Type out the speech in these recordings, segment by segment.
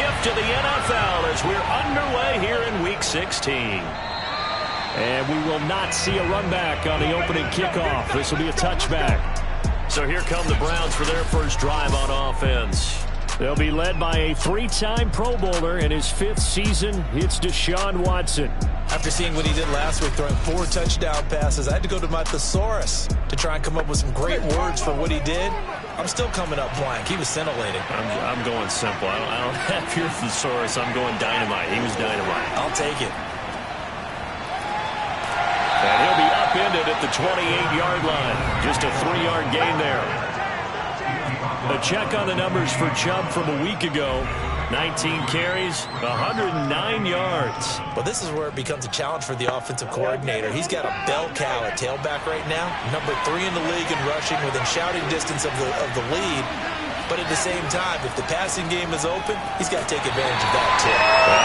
gift of the NFL as we're underway here in Week 16. And we will not see a run back on the opening kickoff. This will be a touchback. So here come the Browns for their first drive on offense. They'll be led by a three-time Pro Bowler in his 5th season. It's Deshaun Watson. After seeing what he did last week, throwing 4 touchdown passes, I had to go to my thesaurus to try and come up with some great words for what he did. I'm still coming up blank. He was scintillating. I'm going simple. I don't have your thesaurus. I'm going dynamite. He was dynamite. I'll take it. And he'll be upended at the 28-yard line. Just a 3-yard gain there. A check on the numbers for Chubb from a week ago. 19 carries, 109 yards. Well, this is where it becomes a challenge for the offensive coordinator. He's got a bell cow at tailback right now. Number 3 in the league in rushing within shouting distance of the lead. But at the same time, if the passing game is open, he's got to take advantage of that, too.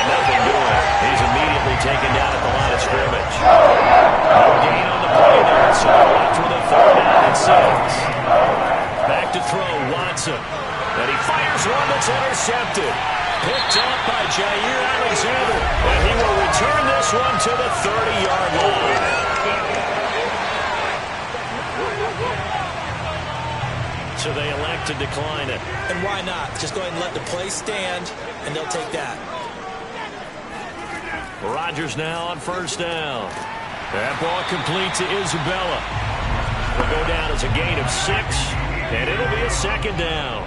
Nothing doing. He's immediately taken down at the line of scrimmage. No gain on the play there, so left with a 3rd down and 6. Back to throw, Watson. And he fires one that's intercepted. Picked up by Jair Alexander. And he will return this one to the 30-yard line. So they elect to decline it. And why not? Just go ahead and let the play stand, and they'll take that. Rodgers now on 1st down. That ball complete to Isabella. Will go down as a gain of 6, and it'll be a 2nd down.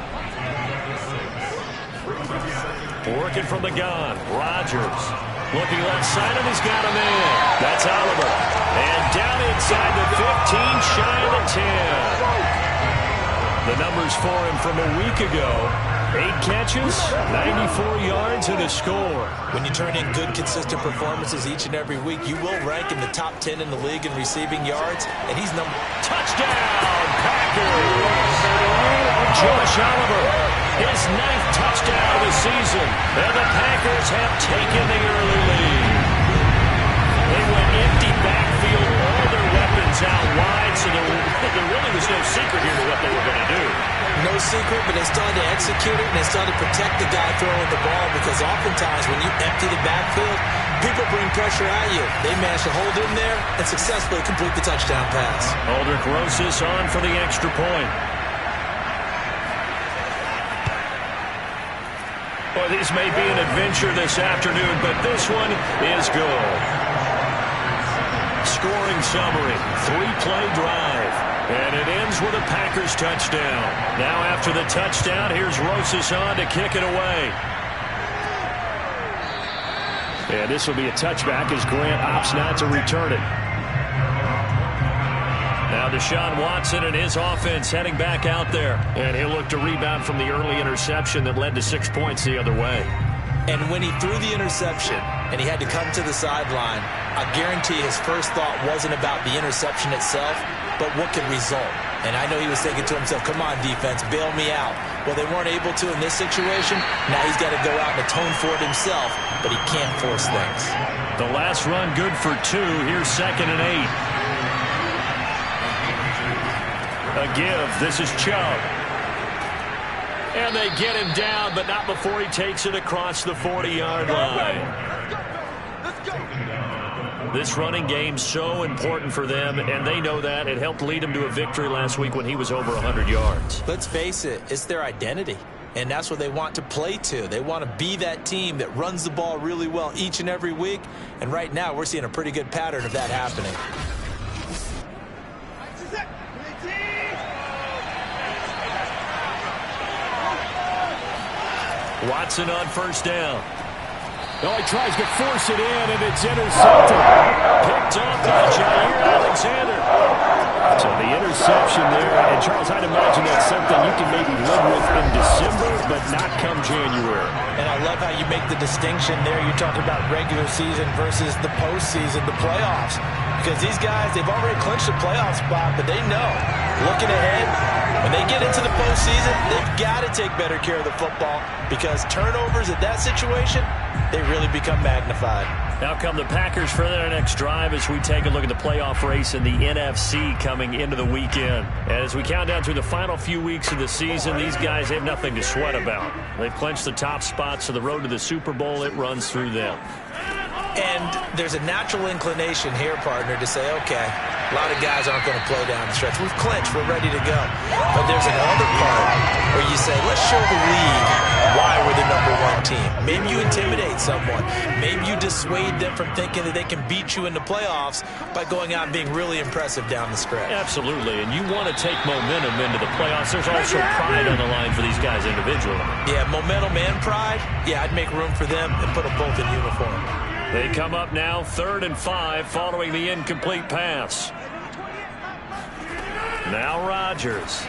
Working from the gun. Rodgers looking left side, and he's got a man. That's Oliver. And down inside the 15, shy of the 10. The numbers for him from a week ago: 8 catches, 94 yards, and a score. When you turn in good, consistent performances each and every week, you will rank in the top 10 in the league in receiving yards, and he's number... Touchdown, Packers! Josh Oliver, his 9th touchdown of the season, and the Packers have taken the early lead. They went empty backfield, all their weapons out wide, so there really was no secret here to what they were going to do. No secret, but they still had to execute it, and they still had to protect the guy throwing the ball, because oftentimes when you empty the backfield, people bring pressure at you. They managed to hold in there and successfully complete the touchdown pass. Aldrich Rosas on for the extra point. Well, this may be an adventure this afternoon, but this one is good. Scoring summary, 3-play drive, and it ends with a Packers touchdown. Now after the touchdown, here's Rosas on to kick it away. And this will be a touchback as Grant opts not to return it. Now Deshaun Watson and his offense heading back out there. And he'll look to rebound from the early interception that led to 6 points the other way. And when he threw the interception and he had to come to the sideline, I guarantee his first thought wasn't about the interception itself, but what could result. And I know he was thinking to himself, come on, defense, bail me out. Well, they weren't able to in this situation. Now he's got to go out and atone for it himself, but he can't force things. The last run good for 2. Here's 2nd and 8. A give. This is Chubb. And they get him down, but not before he takes it across the 40-yard line. This running game's so important for them, and they know that. It helped lead them to a victory last week when he was over 100 yards. Let's face it, it's their identity, and that's what they want to play to. They want to be that team that runs the ball really well each and every week, and right now we're seeing a pretty good pattern of that happening. Watson on 1st down. Oh, he tries to force it in, and it's intercepted. Picked up by Jair Alexander. So the interception there, and Charles, I'd imagine that's something you can maybe live with in December, but not come January. And I love how you make the distinction there. You're talking about regular season versus the postseason, the playoffs. Because these guys, they've already clinched a playoff spot, but they know, looking ahead, when they get into the postseason, they've got to take better care of the football, because turnovers at that situation they really become magnified. Now come the Packers for their next drive as we take a look at the playoff race in the NFC coming into the weekend. As we count down through the final few weeks of the season, these guys have nothing to sweat about. They've clinched the top spots to the road to the Super Bowl. It runs through them. And there's a natural inclination here, partner, to say, okay, a lot of guys aren't going to play down the stretch. We've clinched. We're ready to go. But there's another part where you say, let's show the league why we're the #1 team. Maybe you intimidate someone. Maybe you dissuade them from thinking that they can beat you in the playoffs by going out and being really impressive down the stretch. Absolutely, and you want to take momentum into the playoffs. There's also pride on the line for these guys individually. Yeah, momentum and pride. Yeah, I'd make room for them and put them both in uniform. They come up now 3rd and 5 following the incomplete pass. Now Rodgers.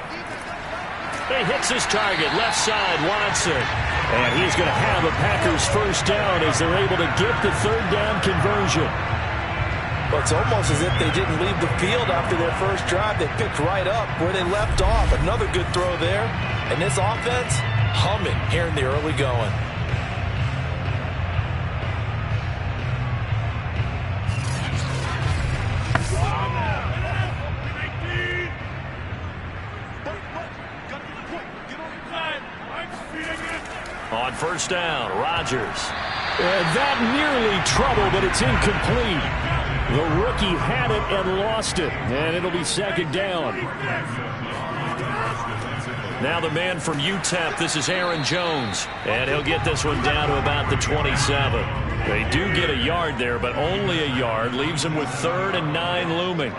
He hits his target, left side, Watson. And he's going to have a Packers first down as they're able to get the 3rd down conversion. Well, it's almost as if they didn't leave the field after their first drive. They picked right up where they left off. Another good throw there. And this offense, humming here in the early going. On first down, Rodgers. That nearly trouble, but it's incomplete. The rookie had it and lost it, and it'll be 2nd down. Now the man from UTEP, this is Aaron Jones, and he'll get this one down to about the 27. They do get a yard there, but only a yard. Leaves them with 3rd and 9 looming.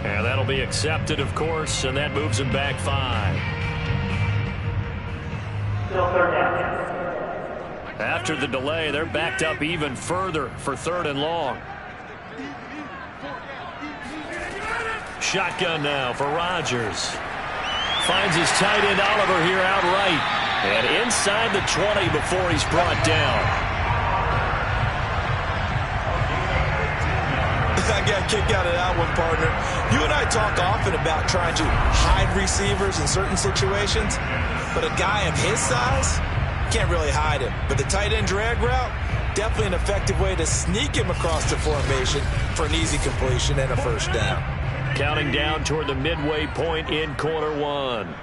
And that'll be accepted, of course, and that moves him back 5. Still 3rd down. After the delay, they're backed up even further for 3rd and long. Shotgun now for Rodgers. Finds his tight end Oliver here outright. And inside the 20 before he's brought down. I got a kick out of that one, partner. You and I talk often about trying to hide receivers in certain situations, but a guy of his size can't really hide him. But the tight end drag route, definitely an effective way to sneak him across the formation for an easy completion and a first down. Counting down toward the midway point in quarter 1.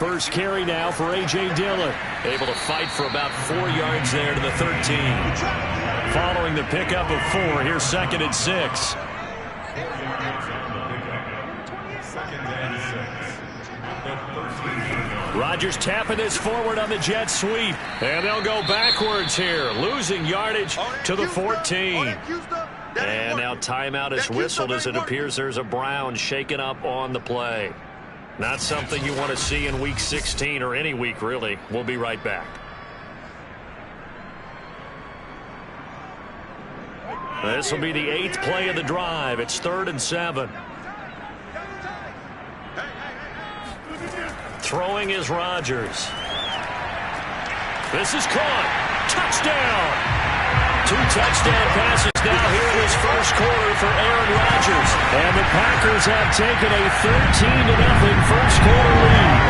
First carry now for A.J. Dillon. Able to fight for about 4 yards there to the 13. Following the pickup of 4, here's 2nd and 6. Rodgers tapping this forward on the jet sweep. And they'll go backwards here, losing yardage to the 14. And now timeout is whistled as it appears there's a Brown shaken up on the play. Not something you want to see in Week 16 or any week, really. We'll be right back. This will be the 8th play of the drive. It's 3rd and 7. Throwing is Rodgers. This is caught. Touchdown! 2 touchdown passes now here in his first quarter for Aaron Rodgers. And the Packers have taken a 13-0 first quarter lead.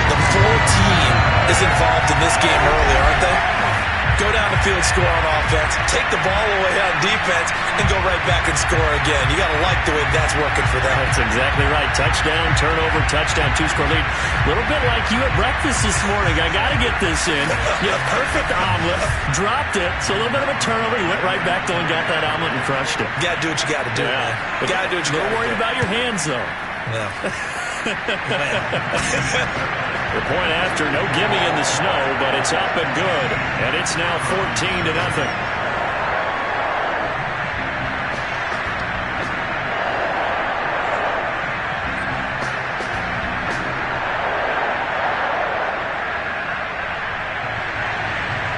The full team is involved in this game early, aren't they? Go down the field, score on offense, take the ball away on defense, and go right back and score again. You got to like the way that's working for them. That's exactly right. Touchdown, turnover, touchdown, 2-score lead. A little bit like you at breakfast this morning. I got to get this in. You had a perfect omelet, dropped it, so a little bit of a turnover. You went right back to and got that omelet and crushed it. You got to do what you got to do, man. You got to do what you got to do. Don't worry about your hands, though. Yeah. The point after, no gimme in the snow, but it's up and good. And it's now 14-0.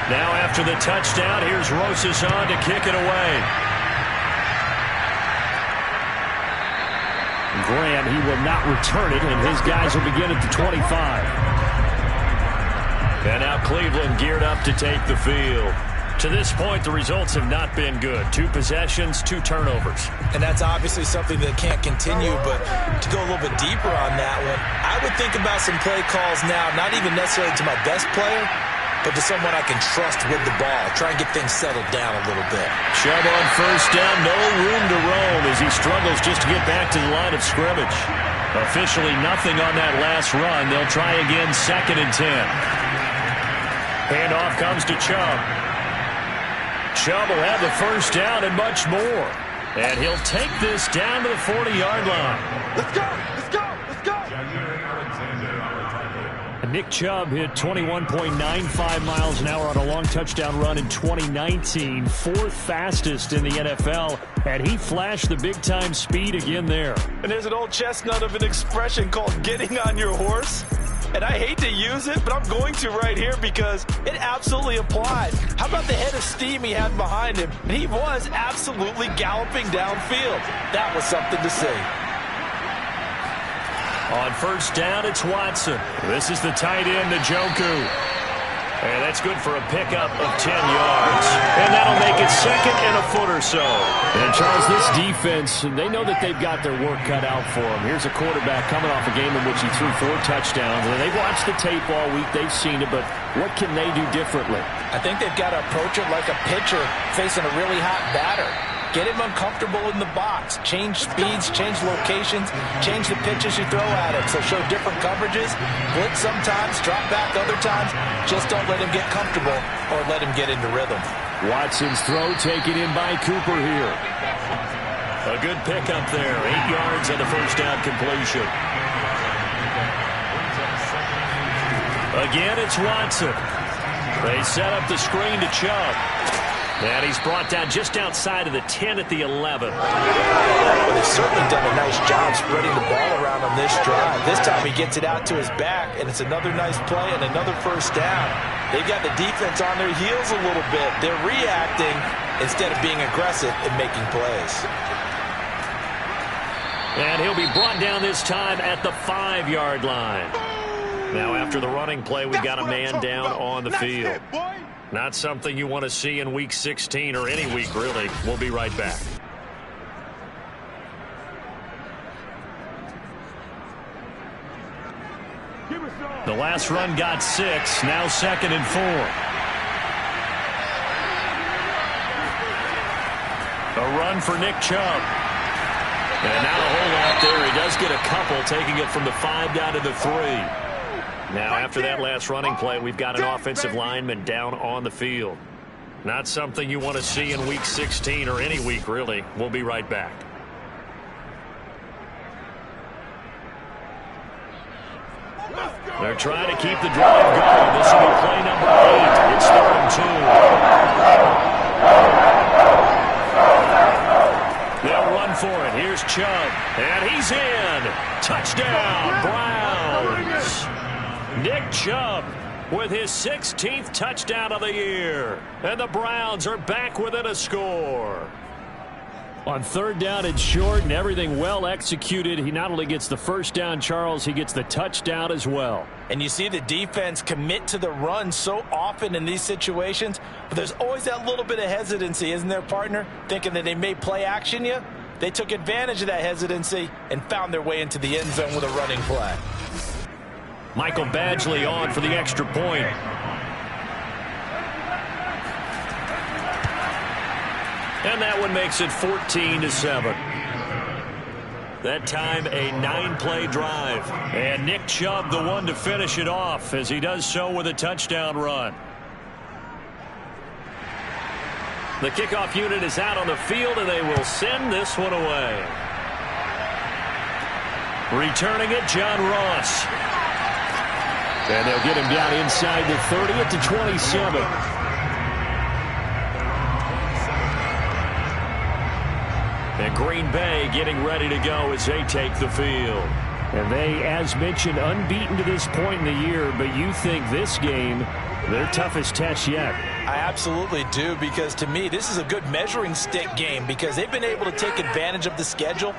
Now after the touchdown, here's Rosas on to kick it away. Graham. He will not return it, and his guys will begin at the 25. And now Cleveland geared up to take the field. To this point, the results have not been good. 2 possessions, 2 turnovers. And that's obviously something that can't continue, but to go a little bit deeper on that one, I would think about some play calls now, not even necessarily to my best player, but to someone I can trust with the ball. Try and get things settled down a little bit. Chubb on first down, no room to roam as he struggles just to get back to the line of scrimmage. Officially nothing on that last run. They'll try again, 2nd and 10. Handoff comes to Chubb. Chubb will have the first down and much more. And he'll take this down to the 40-yard line. Let's go! Let's go! Let's go! Nick Chubb hit 21.95 miles an hour on a long touchdown run in 2019, 4th fastest in the NFL, and he flashed the big-time speed again there. And there's an old chestnut of an expression called getting on your horse. And I hate to use it, but I'm going to right here because it absolutely applies. How about the head of steam he had behind him? And he was absolutely galloping downfield. That was something to see. On first down, it's Watson. This is the tight end, Njoku. And that's good for a pickup of 10 yards. And that'll make it 2nd and a foot or so. And Charles, this defense, they know that they've got their work cut out for them. Here's a quarterback coming off a game in which he threw 4 touchdowns. And they've watched the tape all week. They've seen it, but what can they do differently? I think they've got to approach it like a pitcher facing a really hot batter. Get him uncomfortable in the box. Change speeds, change locations, change the pitches you throw at him. So show different coverages. Blitz sometimes, drop back other times. Just don't let him get comfortable or let him get into rhythm. Watson's throw taken in by Cooper here. A good pickup there. 8 yards on the first down completion. Again, it's Watson. They set up the screen to Chubb. And he's brought down just outside of the 10 at the 11. Well, they've certainly done a nice job spreading the ball around on this drive. This time he gets it out to his back, and it's another nice play and another first down. They've got the defense on their heels a little bit. They're reacting instead of being aggressive and making plays. And he'll be brought down this time at the 5-yard line. Now, after the running play, we've got a man down on the field. Not something you want to see in Week 16 or any week, really. We'll be right back. The last run got 6. Now 2nd and 4. A run for Nick Chubb. And not a whole lot there. He does get a couple, taking it from the 5 down to the 3. Now, after that last running play, we've got an offensive lineman down on the field. Not something you want to see in Week 16 or any week, really. We'll be right back. They're trying to keep the drive going. This will be play number 8. It's 3rd and 2. They'll run for it. Here's Chubb. And he's in. Touchdown, Browns. Nick Chubb with his 16th touchdown of the year. And the Browns are back within a score. On 3rd down and short and everything well executed, he not only gets the first down, Charles, he gets the touchdown as well. And you see the defense commit to the run so often in these situations, but there's always that little bit of hesitancy, isn't there, partner? Thinking that they may play action you. They took advantage of that hesitancy and found their way into the end zone with a running play. Michael Badgley on for the extra point. And that one makes it 14-7. That time a 9-play drive. And Nick Chubb the one to finish it off as he does so with a touchdown run. The kickoff unit is out on the field and they will send this one away. Returning it, John Ross. And they'll get him down inside the 30 at the 27. And Green Bay getting ready to go as they take the field. And they, as mentioned, unbeaten to this point in the year, but you think this game, their toughest test yet. I absolutely do, because to me, this is a good measuring stick game because they've been able to take advantage of the schedule.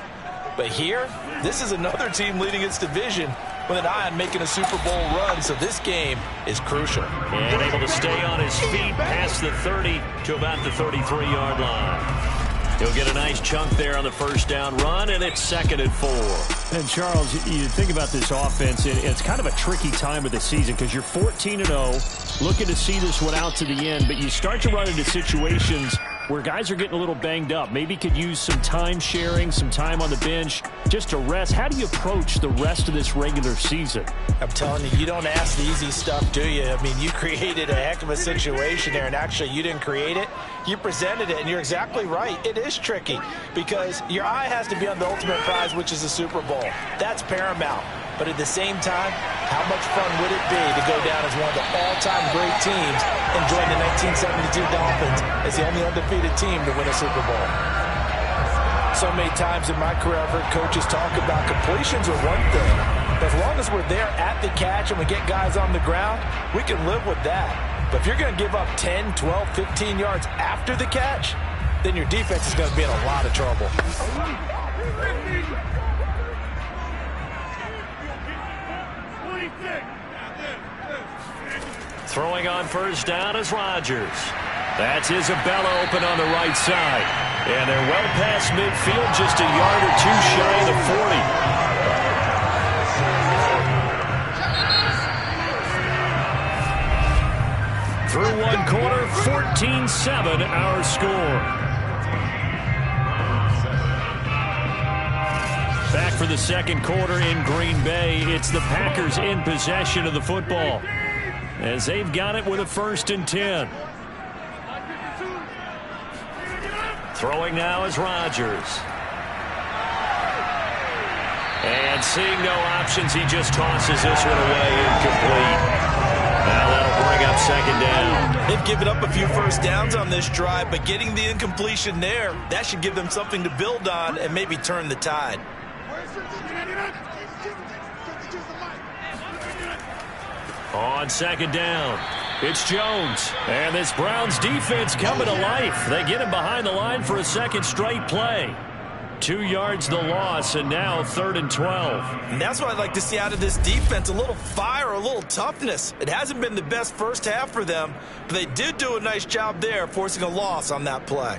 But here, this is another team leading its division with an eye on making a Super Bowl run, so this game is crucial. And able to stay on his feet past the 30 to about the 33-yard line. He'll get a nice chunk there on the first down run, and it's 2nd and 4. And, Charles, you think about this offense, it's kind of a tricky time of the season because you're 14-0, looking to see this one out to the end, but you start to run into situations where guys are getting a little banged up. Maybe could use some time sharing, some time on the bench, just to rest. How do you approach the rest of this regular season? I'm telling you, you don't ask the easy stuff, do you? I mean, you created a heck of a situation there, and actually you didn't create it. You presented it, and you're exactly right. It is tricky because your eye has to be on the ultimate prize, which is the Super Bowl. That's paramount. But at the same time, how much fun would it be to go down as one of the all-time great teams and join the 1972 Dolphins as the only undefeated team to win a Super Bowl? So many times in my career, I've heard coaches talk about completions are one thing. But as long as we're there at the catch and we get guys on the ground, we can live with that. But if you're going to give up 10, 12, 15 yards after the catch, then your defense is going to be in a lot of trouble. Throwing on first down is Rodgers. That's Isabella open on the right side. And they're well past midfield, just a yard or two shy of the 40. Through one quarter, 14-7 our score. Back for the second quarter in Green Bay. It's the Packers in possession of the football, as they've got it with a 1st and 10. Throwing now is Rodgers. And seeing no options, he just tosses this one away incomplete. Now that'll bring up 2nd down. They've given up a few first downs on this drive, but getting the incompletion there, that should give them something to build on and maybe turn the tide. On 2nd down, it's Jones. And this Browns defense coming to life. They get him behind the line for a second straight play. 2 yards the loss, and now 3rd and 12. And that's what I'd like to see out of this defense, a little fire, a little toughness. It hasn't been the best first half for them, but they did do a nice job there, forcing a loss on that play.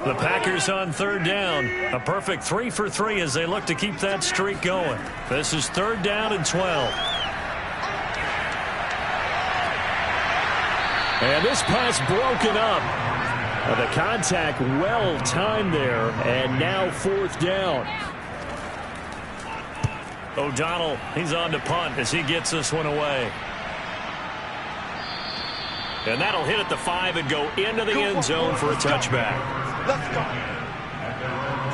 The Packers on 3rd down. A perfect 3 for 3 as they look to keep that streak going. This is 3rd down and 12. And this pass broken up. The contact well timed there, and now 4th down. O'Donnell, he's on to punt as he gets this one away. And that'll hit at the 5 and go into the end zone for a touchback. Let's go.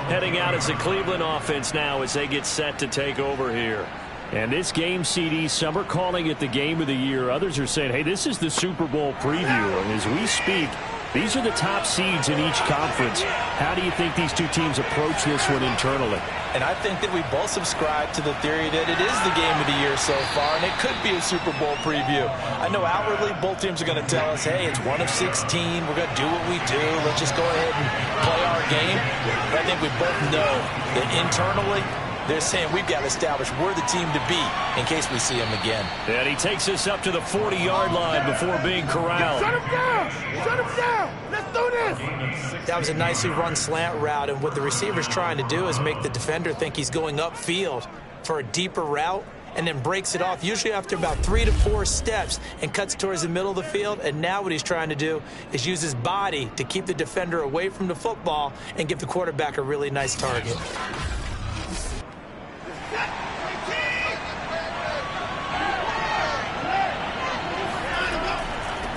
Heading out as the Cleveland offense now as they get set to take over here. And this game, CD, some are calling it the game of the year. Others are saying, hey, this is the Super Bowl preview. And as we speak, these are the top seeds in each conference. How do you think these two teams approach this one internally? And I think that we both subscribe to the theory that it is the game of the year so far, and it could be a Super Bowl preview. I know outwardly both teams are going to tell us, hey, it's 1 of 16. We're going to do what we do. Let's just go ahead and play our game. But I think we both know that internally, they're saying we've got to establish we're the team to beat in case we see them again. And he takes us up to the 40-yard line before being corralled. Shut him down. Shut him down. Let's do this. That was a nicely run slant route, and what the receiver's trying to do is make the defender think he's going upfield for a deeper route and then breaks it off, usually after about 3 to 4 steps, and cuts towards the middle of the field. And now what he's trying to do is use his body to keep the defender away from the football and give the quarterback a really nice target.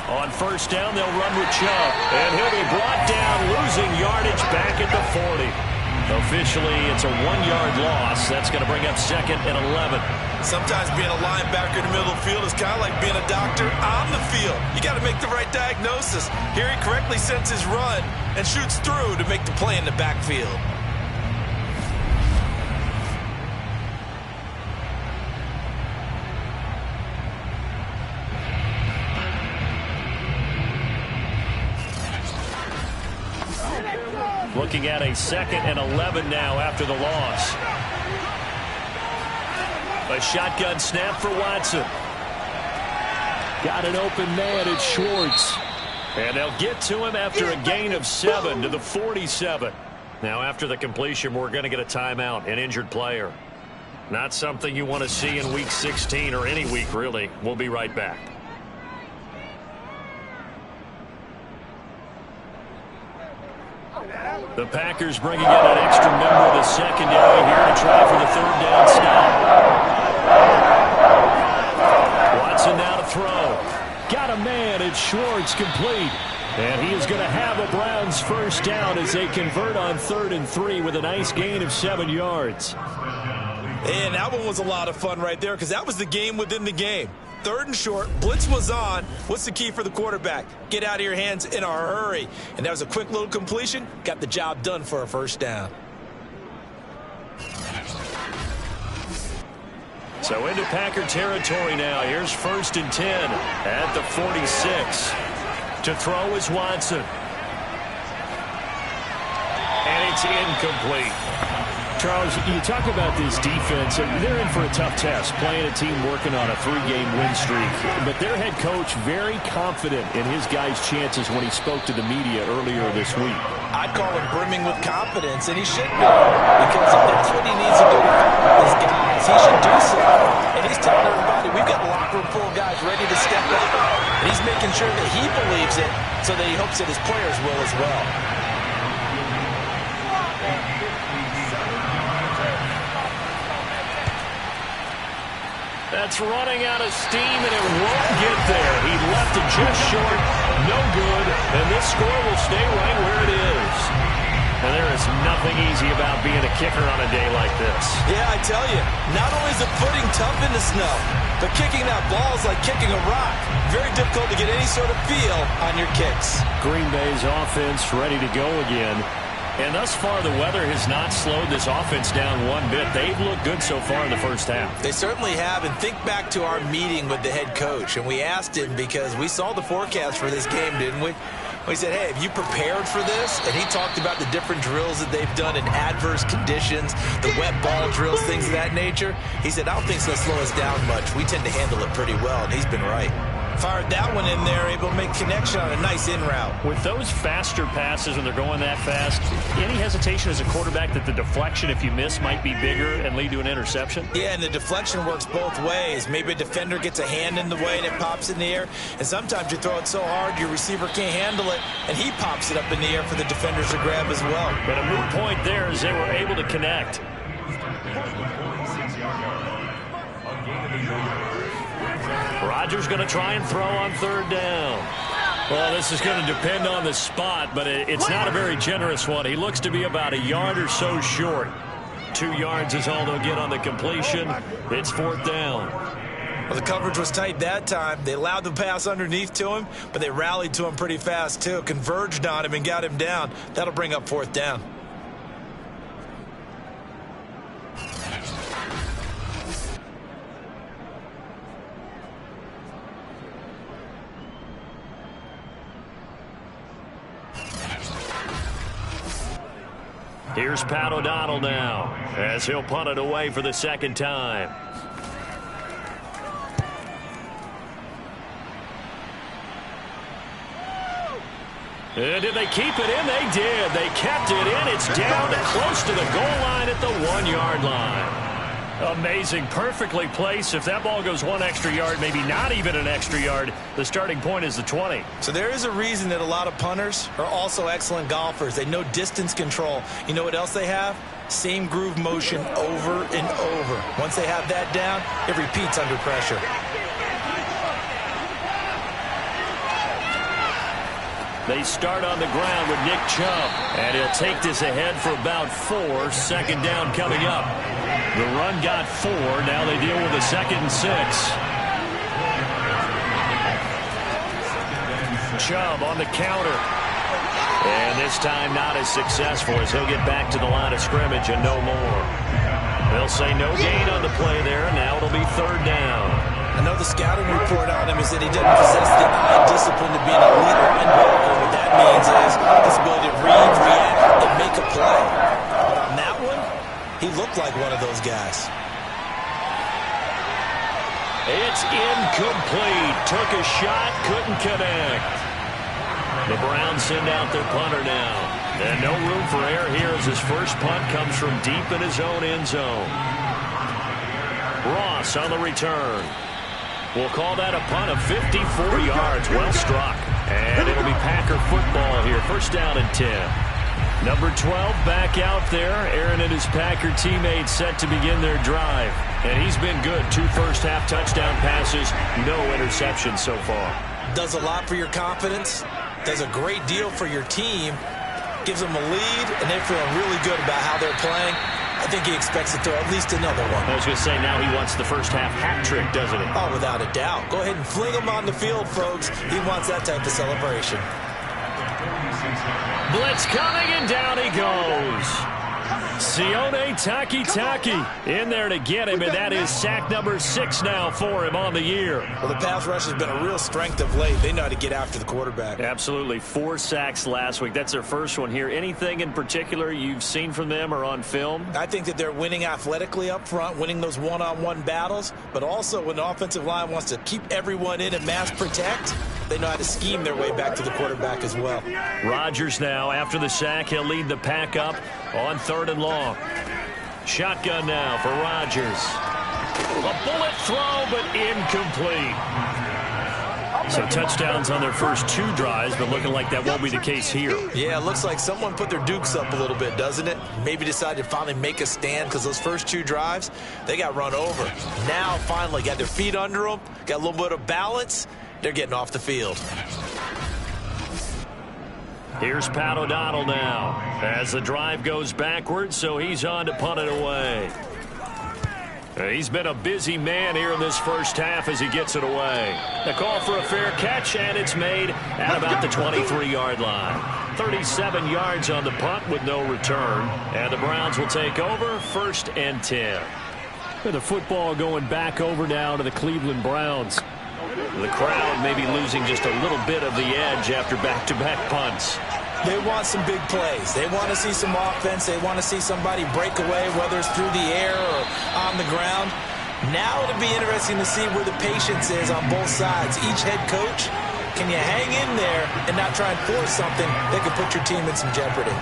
On first down, they'll run with Chubb. And he'll be brought down, losing yardage back at the 40. Officially, it's a 1-yard loss. That's going to bring up 2nd and 11. Sometimes being a linebacker in the middle of the field is kind of like being a doctor on the field. You got to make the right diagnosis. Here he correctly sends his run and shoots through to make the play in the backfield. looking at a 2nd and 11 now after the loss. A shotgun snap for Watson. Got an open man, it's Schwartz. And they'll get to him after a gain of 7 to the 47. Now after the completion, we're going to get a timeout, an injured player. Not something you want to see in Week 16 or any week, really. We'll be right back. The Packers bringing in an extra member of the secondary here to try for the 3rd down stop. Watson now to throw. Got a man, it's Schwartz, complete. And he is going to have a Browns 1st down as they convert on 3rd and 3 with a nice gain of 7 yards. And that one was a lot of fun right there because that was the game within the game. 3rd and short, blitz was on. What's the key for the quarterback? Get out of your hands in a hurry. And that was a quick little completion. Got the job done for a 1st down. So into Packer territory now. Here's 1st and 10 at the 46. To throw is Watson. And it's incomplete. Charles, you talk about this defense. They're in for a tough test, playing a team working on a 3-game win streak. But their head coach very confident in his guys' chances when he spoke to the media earlier this week. I'd call him brimming with confidence, and he should be. Because if that's what he needs to do to find his guys, he should do so. And he's telling everybody, we've got a locker room full of guys ready to step up. And he's making sure that he believes it so that he hopes that his players will as well. That's running out of steam, and it won't get there. He left it just short. No good. And this score will stay right where it is. And there is nothing easy about being a kicker on a day like this. Yeah, I tell you, not only is the footing tough in the snow, but kicking that ball is like kicking a rock. Very difficult to get any sort of feel on your kicks. Green Bay's offense ready to go again. And thus far, the weather has not slowed this offense down one bit. They've looked good so far in the 1st half. They certainly have. And think back to our meeting with the head coach. And we asked him because we saw the forecast for this game, didn't we? We said, hey, have you prepared for this? And he talked about the different drills that they've done in adverse conditions, the wet ball drills, things of that nature. He said, I don't think it's going to slow us down much. We tend to handle it pretty well, and he's been right. Fired that one in there, able to make connection on a nice in route. With those faster passes when they're going that fast, any hesitation as a quarterback that the deflection, if you miss, might be bigger and lead to an interception? Yeah, and the deflection works both ways. Maybe a defender gets a hand in the way and it pops in the air. And sometimes you throw it so hard your receiver can't handle it, and he pops it up in the air for the defenders to grab as well. But a moot point there as they were able to connect. Rodgers going to try and throw on 3rd down. Well, this is going to depend on the spot, but it's not a very generous one. He looks to be about a yard or so short. 2 yards is all they'll get on the completion. It's 4th down. Well, the coverage was tight that time. They allowed the pass underneath to him, but they rallied to him pretty fast, too. Converged on him and got him down. That'll bring up 4th down. Here's Pat O'Donnell now as he'll punt it away for the 2nd time. And did they keep it in? They did. They kept it in. It's down to close to the goal line at the 1-yard line. Amazing. Perfectly placed. If that ball goes 1 extra yard, maybe not even an extra yard, the starting point is the 20. So there is a reason that a lot of punters are also excellent golfers. They know distance control. You know what else they have? Same groove motion over and over. Once they have that down, it repeats under pressure. They start on the ground with Nick Chubb, and he'll take this ahead for about 4. 2nd down coming up. The run got 4. Now they deal with a 2nd and 6. Chubb on the counter. And this time not as successful as he'll get back to the line of scrimmage and no more. They'll say no gain on the play there. Now it'll be 3rd down. I know the scouting report on him is that he doesn't possess the eye discipline to be an elite linebacker. What that means is his ability to read, react, and make a play. But on that one, he looked like one of those guys. It's incomplete. Took a shot, couldn't connect. The Browns send out their punter now. And no room for error here as his first punt comes from deep in his own end zone. Ross on the return. We'll call that a punt of 54 yards. Well struck. And it'll be Packer football here. First down and 10. Number 12 back out there. Aaron and his Packer teammates set to begin their drive. And he's been good. 2 first-half touchdown passes. No interceptions so far. Does a lot for your confidence. Does a great deal for your team. Gives them a lead, and they're feeling really good about how they're playing. I think he expects to throw at least another one. I was going to say, now he wants the first-half hat trick, doesn't he? Oh, without a doubt. Go ahead and fling him on the field, folks. He wants that type of celebration. Blitz coming, and down he goes. Sione Takitaki in there to get him, and that is sack number 6 now for him on the year. Well, the pass rush has been a real strength of late. They know how to get after the quarterback. Absolutely. 4 sacks last week. That's their first one here. Anything in particular you've seen from them or on film? I think that they're winning athletically up front, winning those one-on-one battles, but also when the offensive line wants to keep everyone in and mass protect, they know how to scheme their way back to the quarterback as well. Rodgers now, after the sack, he'll lead the pack up on 3rd and long. Shotgun now for Rodgers. A bullet throw, but incomplete. So touchdowns on their first 2 drives, but looking like that won't be the case here. Yeah, it looks like someone put their dukes up a little bit, doesn't it? Maybe decided to finally make a stand because those first 2 drives, they got run over. Now, finally, got their feet under them, got a little bit of balance. They're getting off the field. Here's Pat O'Donnell now as the drive goes backwards, so he's on to punt it away. He's been a busy man here in this first half as he gets it away. The call for a fair catch, and it's made at about the 23-yard line. 37 yards on the punt with no return, and the Browns will take over 1st and 10. The football going back over now to the Cleveland Browns. The crowd may be losing just a little bit of the edge after back-to-back punts. They want some big plays. They want to see some offense. They want to see somebody break away, whether it's through the air or on the ground. Now it'll be interesting to see where the patience is on both sides. Each head coach, can you hang in there and not try and force something that could put your team in some jeopardy?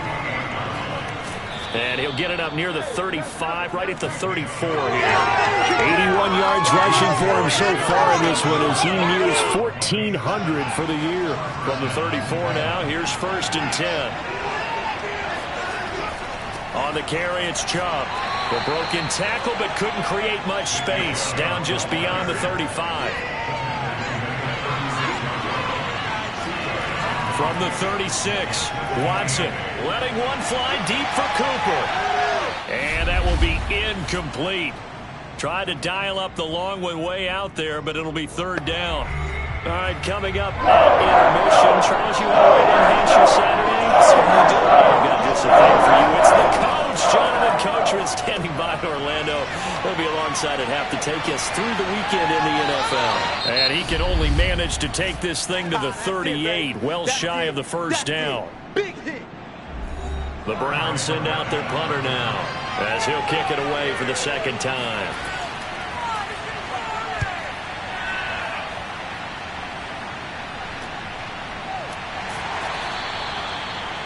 And he'll get it up near the 35, right at the 34 here. 81 yards rushing for him so far in this one as he nears 1,400 for the year. From the 34 now, here's 1st and 10. On the carry, it's Chubb. The broken tackle, but couldn't create much space. Down just beyond the 35. From the 36, Watson letting one fly deep for Cooper. And that will be incomplete. Tried to dial up the long one way out there, but it'll be 3rd down. All right, coming up at intermission. Charles, you want to enhance your Saturday? Certainly do. I've got just a thing for you. It's the coach, Jonathan Coachman, standing by in Orlando. He'll be alongside at half to take us through the weekend in the NFL. And he can only manage to take this thing to the 38, well shy of the 1st down. Big hit. The Browns send out their punter now as he'll kick it away for the 2nd time.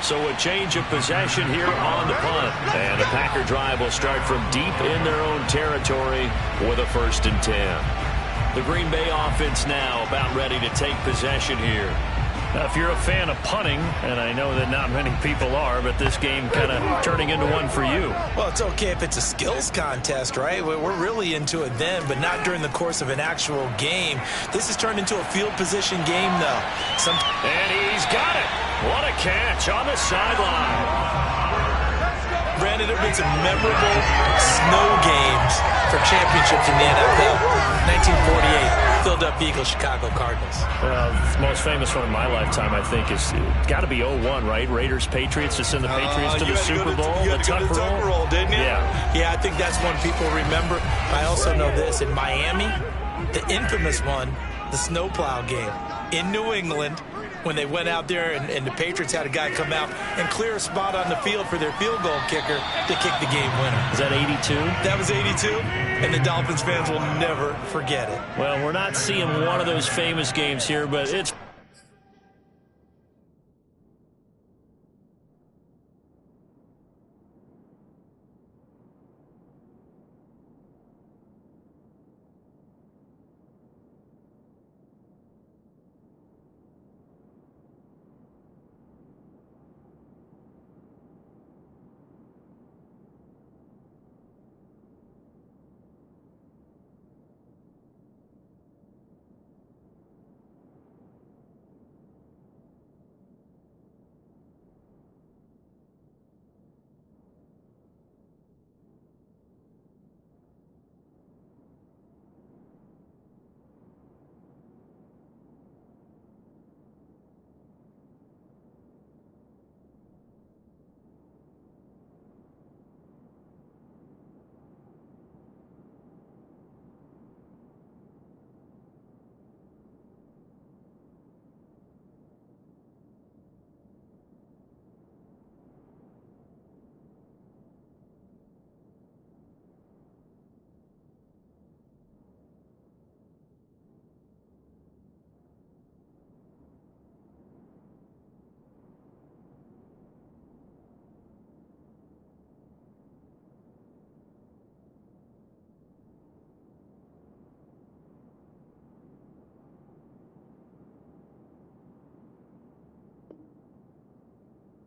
So a change of possession here on the punt. And the Packer drive will start from deep in their own territory with a 1st and 10. The Green Bay offense now about ready to take possession here. If you're a fan of punting, and I know that not many people are, but this game kind of turning into one for you. Well, it's okay if it's a skills contest, right? We're really into it then, but not during the course of an actual game. This has turned into a field position game, though. And he's got it. What a catch on the sideline. Brandon, there have been some memorable snow games for championships in the NFL. 1948, Philadelphia Eagles, Chicago Cardinals. The most famous one in my lifetime, I think, is got to be 01, right? Raiders, Patriots, to send the Patriots to the Super Bowl. You had to go to the Tucker Roll, didn't you? Yeah, I think that's one people remember. I also know this. In Miami, the infamous one, the snowplow game. In New England, when they went out there and the Patriots had a guy come out and clear a spot on the field for their field goal kicker to kick the game winner. Is that 82? That was 82, and the Dolphins fans will never forget it. Well, we're not seeing one of those famous games here, but it's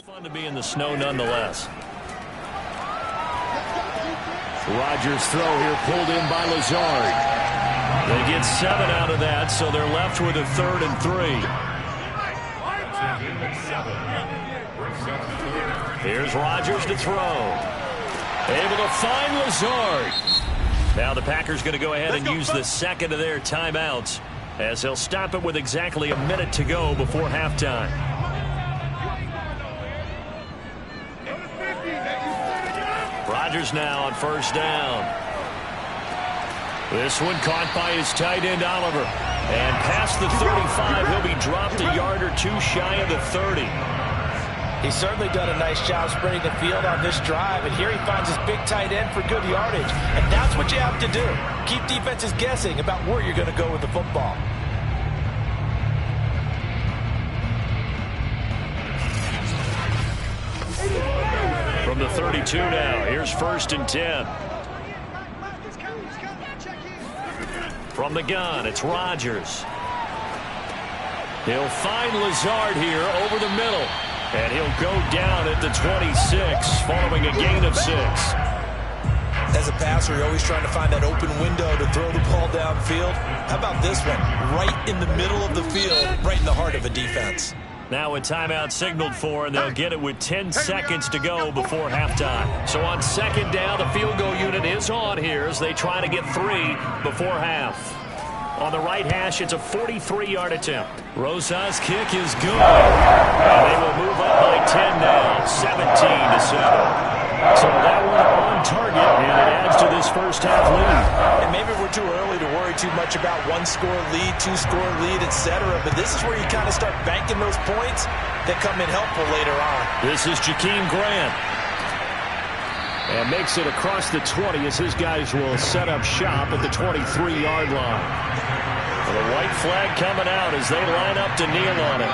fun to be in the snow nonetheless. Rodgers' throw here pulled in by Lazard. They get 7 out of that, so they're left with a 3rd and 3. Here's Rodgers to throw. Able to find Lazard. Now the Packers going to go ahead and use the second of their timeouts as they'll stop it with exactly a minute to go before halftime. Rodgers now on 1st down. This one caught by his tight end Oliver. And past the 35, he'll be dropped a yard or two shy of the 30. He's certainly done a nice job spreading the field on this drive, and here he finds his big tight end for good yardage. And that's what you have to do. Keep defenses guessing about where you're going to go with the football. From the 32 now, here's 1st and 10. From the gun, it's Rodgers. He'll find Lazard here over the middle. And he'll go down at the 26 following a gain of 6. As a passer, you're always trying to find that open window to throw the ball downfield. How about this one? Right in the middle of the field, right in the heart of a defense. Now a timeout signaled for, and they'll get it with 10 seconds to go before halftime. So on 2nd down, the field goal unit is on here as they try to get 3 before half. On the right hash, it's a 43-yard attempt. Rosa's kick is good. And they will move up by 10 now, 17-7. So that one on target, and it adds to this first half lead. And maybe we're too early to worry too much about 1-score lead, 2-score lead, etc. But this is where you kind of start banking those points that come in helpful later on. This is Jakeem Grant. And makes it across the 20 as his guys will set up shop at the 23-yard line. Well, the white flag coming out as they line up to kneel on it.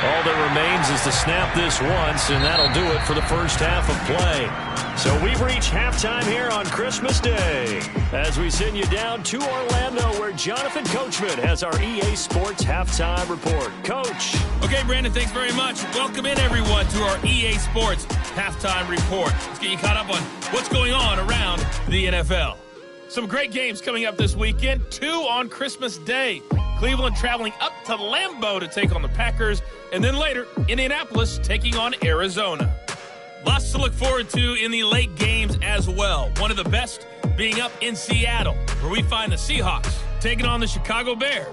All that remains is to snap this once, and that'll do it for the first half of play. So we've reached halftime here on Christmas Day as we send you down to Orlando where Jonathan Coachman has our EA Sports Halftime Report. Coach. Okay, Brandon, thanks very much. Welcome in, everyone, to our EA Sports Halftime Report. Let's get you caught up on what's going on around the NFL. Some great games coming up this weekend, 2 on Christmas Day. Cleveland traveling up to Lambeau to take on the Packers, and then later, Indianapolis taking on Arizona. Lots to look forward to in the late games as well. One of the best being up in Seattle, where we find the Seahawks taking on the Chicago Bears.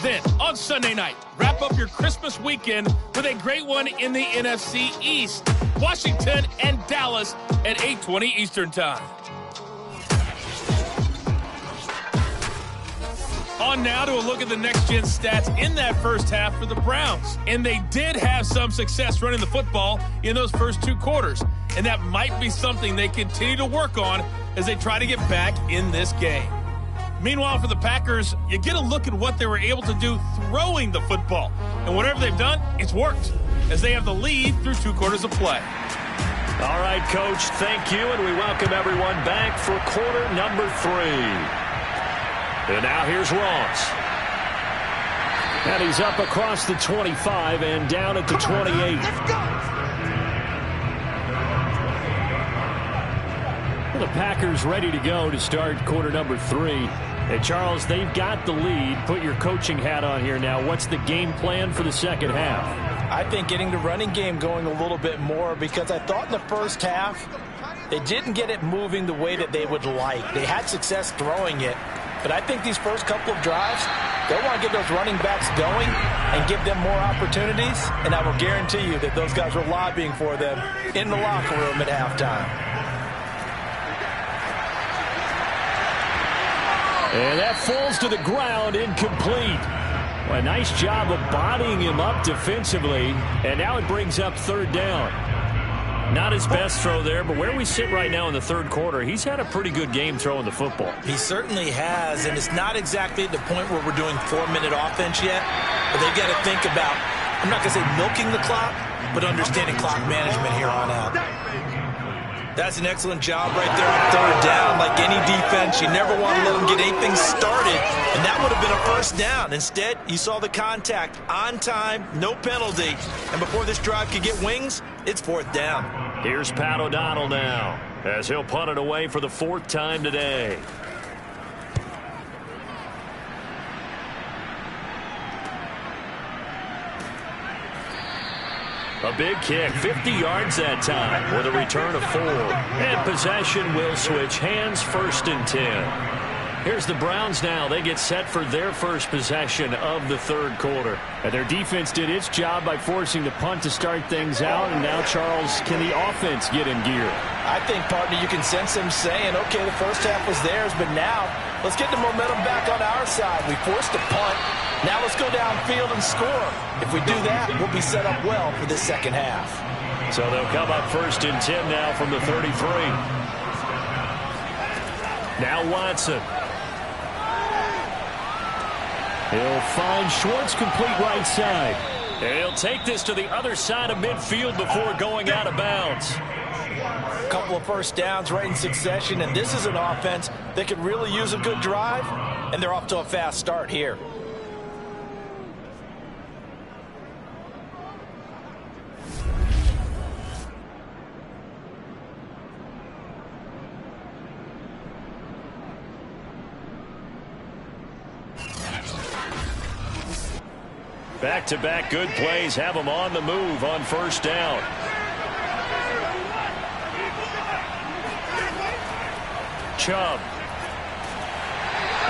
Then, on Sunday night, wrap up your Christmas weekend with a great one in the NFC East. Washington and Dallas at 8:20 Eastern Time. On now to a look at the next-gen stats in that first half for the Browns. And they did have some success running the football in those first 2 quarters. And that might be something they continue to work on as they try to get back in this game. Meanwhile, for the Packers, you get a look at what they were able to do throwing the football. And whatever they've done, it's worked, as they have the lead through 2 quarters of play. All right, Coach, thank you, and we welcome everyone back for quarter number 3. And now here's Ross. And he's up across the 25 and down at the 28. Well, the Packers ready to go to start quarter number 3. And, Charles, they've got the lead. Put your coaching hat on here now. What's the game plan for the second half? I think getting the running game going a little bit more, because I thought in the first half they didn't get it moving the way that they would like. They had success throwing it. But I think these first couple of drives, they'll want to get those running backs going and give them more opportunities. And I will guarantee you that those guys were lobbying for them in the locker room at halftime. And that falls to the ground, incomplete. Well, a nice job of bodying him up defensively. And now it brings up 3rd down. Not his best throw there, but where we sit right now in the 3rd quarter, he's had a pretty good game throwing the football. He certainly has, and it's not exactly at the point where we're doing 4-minute offense yet, but they've got to think about, I'm not going to say milking the clock, but understanding clock management here on out. That's an excellent job right there on 3rd down. Like any defense, you never want to let them get anything started, and that would have been a first down. Instead, you saw the contact on time, no penalty, and before this drive could get wings, it's 4th down. Here's Pat O'Donnell now, as he'll punt it away for the 4th time today. A big kick, 50 yards that time, with a return of 4. And possession will switch hands, 1st and 10. Here's the Browns now. They get set for their first possession of the 3rd quarter. And their defense did its job by forcing the punt to start things out. And now, Charles, can the offense get in gear? I think, partner, you can sense them saying, okay, the first half was theirs, but now let's get the momentum back on our side. We forced a punt. Now let's go downfield and score. If we do that, we'll be set up well for the second half. So they'll come up 1st and 10 now from the 33. Now Watson. He'll find Schwartz, complete right side. And he'll take this to the other side of midfield before going out of bounds. A couple of first downs right in succession, and this is an offense that could really use a good drive, and they're off to a fast start here. Back-to-back good plays have them on the move on 1st down. Chubb.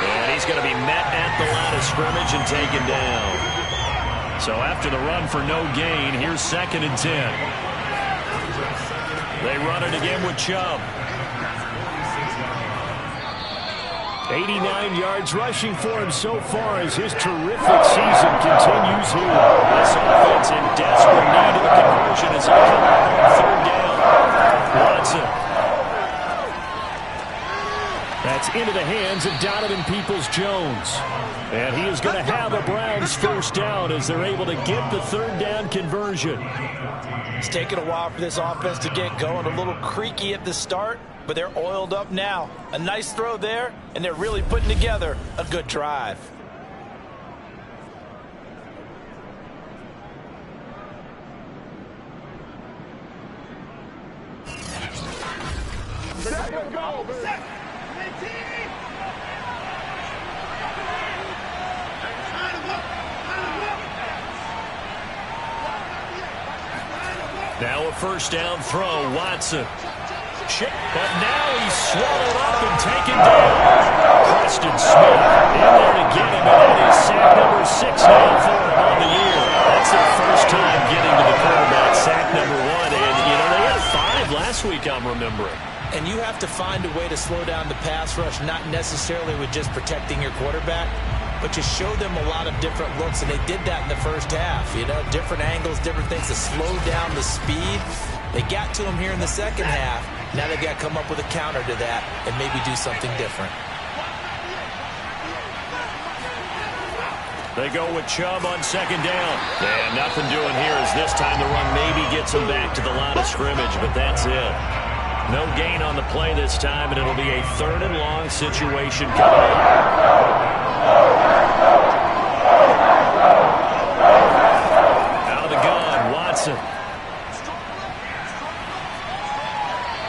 And he's going to be met at the line of scrimmage and taken down. So after the run for no gain, here's 2nd and 10. They run it again with Chubb. 89 yards rushing for him so far as his terrific season continues here. This offense in desperate need of a conversion as they come up on 3rd down. Watson. That's into the hands of Donovan Peoples-Jones. And he is going to have a Browns 1st down as they're able to get the 3rd down conversion. It's taken a while for this offense to get going. A little creaky at the start, but they're oiled up now. A nice throw there, and they're really putting together a good drive. Second go, second. Now a 1st down throw, Watson. But now he's swallowed up and taken down. Preston Smith in there to get him, and that is sack number 6 now for him on the year. That's their first time getting to the quarterback, sack number 1. And, you know, they had 5 last week, I'm remembering. And you have to find a way to slow down the pass rush, not necessarily with just protecting your quarterback. but just show them a lot of different looks, and they did that in the first half. You know, different angles, different things to slow down the speed. They got to him here in the second half. Now they've got to come up with a counter to that and maybe do something different. They go with Chubb on second down. And nothing doing here as this time the run maybe gets them back to the line of scrimmage, but that's it. No gain on the play this time, and it'll be a 3rd and long situation coming up. Out of the gun, Watson.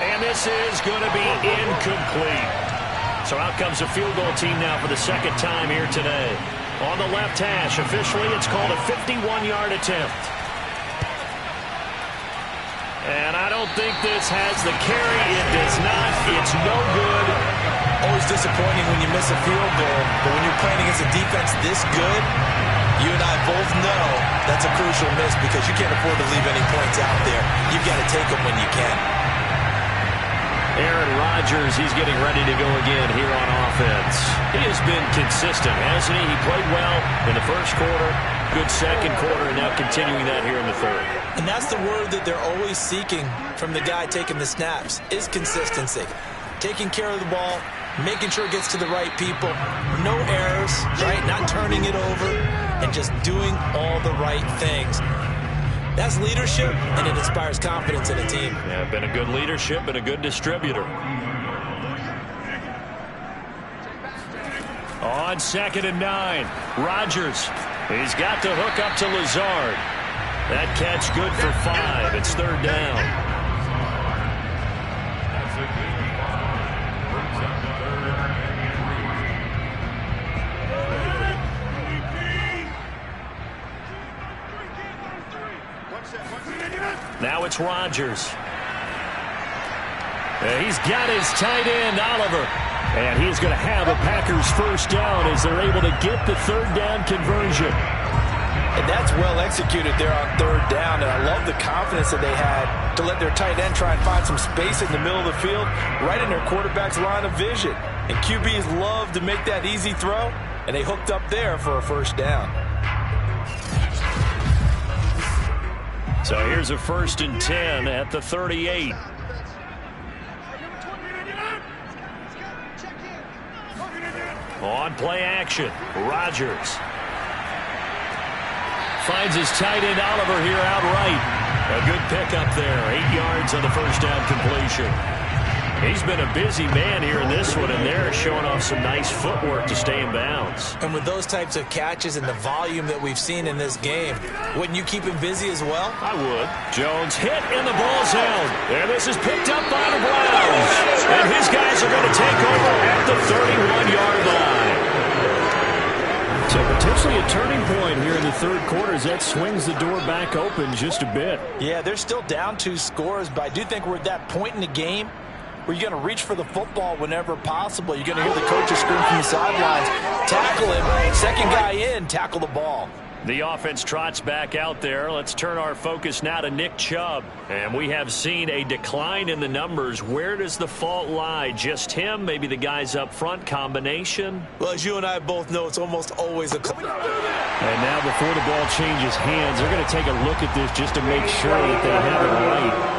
And this is going to be incomplete. So out comes a field goal team now for the second time here today. On the left hash, officially it's called a 51-yard attempt. And I don't think this has the carry. It does not. It's no good. Always disappointing when you miss a field goal, but when you're playing against a defense this good, you and I both know that's a crucial miss because you can't afford to leave any points out there. You've got to take them when you can. Aaron Rodgers, he's getting ready to go again here on offense. He has been consistent, hasn't he? He played well in the first quarter, good second quarter, and now continuing that here in the third. And that's the word that they're always seeking from the guy taking the snaps, is consistency. Taking care of the ball, making sure it gets to the right people, no errors, right? Not turning it over, and just doing all the right things. That's leadership, and it inspires confidence in a team. Yeah, been a good leadership and a good distributor. On 2nd and 9, Rodgers. He's got to hook up to Lazard. That catch good for 5. It's 3rd down. Now it's Rodgers. He's got his tight end, Oliver. And he's going to have a Packers first down as they're able to get the 3rd down conversion. And that's well executed there on 3rd down. And I love the confidence that they had to let their tight end try and find some space in the middle of the field, right in their quarterback's line of vision. And QBs love to make that easy throw, and they hooked up there for a first down. So here's a 1st and 10 at the 38. On play action, Rodgers finds his tight end Oliver here outright. A good pickup there, 8 yards on the first down completion. He's been a busy man here in this one, and they're showing off some nice footwork to stay in bounds. And with those types of catches and the volume that we've seen in this game, wouldn't you keep him busy as well? I would. Jones hit, and the ball's held. And this is picked up by the Browns. And his guys are going to take over at the 31-yard line. So potentially a turning point here in the third quarter as that swings the door back open just a bit. Yeah, they're still down 2 scores, but I do think we're at that point in the game where you're going to reach for the football whenever possible. You're going to hear the coaches scream from the sidelines, tackle him, second guy in, tackle the ball. The offense trots back out there. Let's turn our focus now to Nick Chubb. And we have seen a decline in the numbers. Where does the fault lie? Just him? Maybe the guys up front? Combination? Well, as you and I both know, it's almost always a... And now before the ball changes hands, they're going to take a look at this just to make sure that they have it right.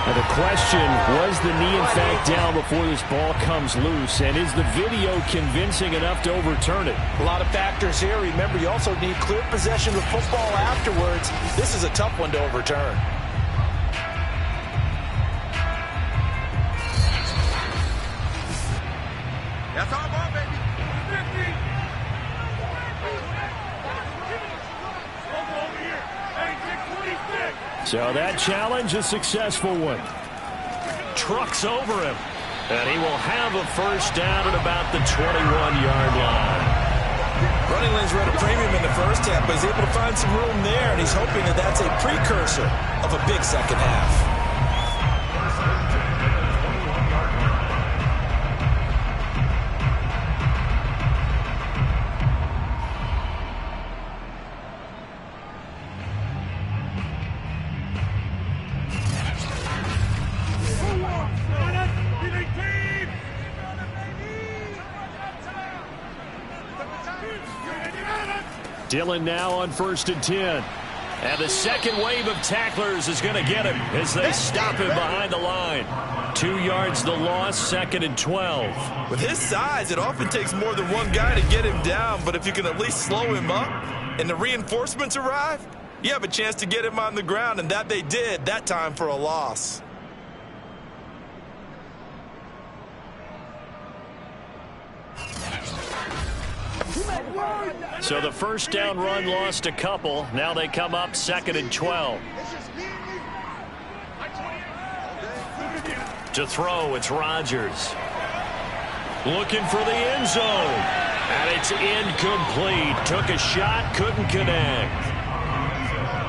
Now the question, was the knee in fact down before this ball comes loose? And is the video convincing enough to overturn it? A lot of factors here. Remember, you also need clear possession of football afterwards. This is a tough one to overturn. That's our ball, baby. So that challenge, a successful one. Trucks over him. And he will have a first down at about the 21-yard line. Running lanes were at a premium in the first half, but he's able to find some room there, and he's hoping that that's a precursor of a big second half. Dillon now on 1st and 10. And the second wave of tacklers is going to get him as they stop him behind the line. 2 yards the loss, 2nd and 12. With his size, it often takes more than one guy to get him down, but if you can at least slow him up and the reinforcements arrive, you have a chance to get him on the ground, and that they did, that time for a loss. So the first down run lost a couple. Now they come up 2nd and 12. To throw, it's Rodgers. Looking for the end zone. And it's incomplete. Took a shot, couldn't connect.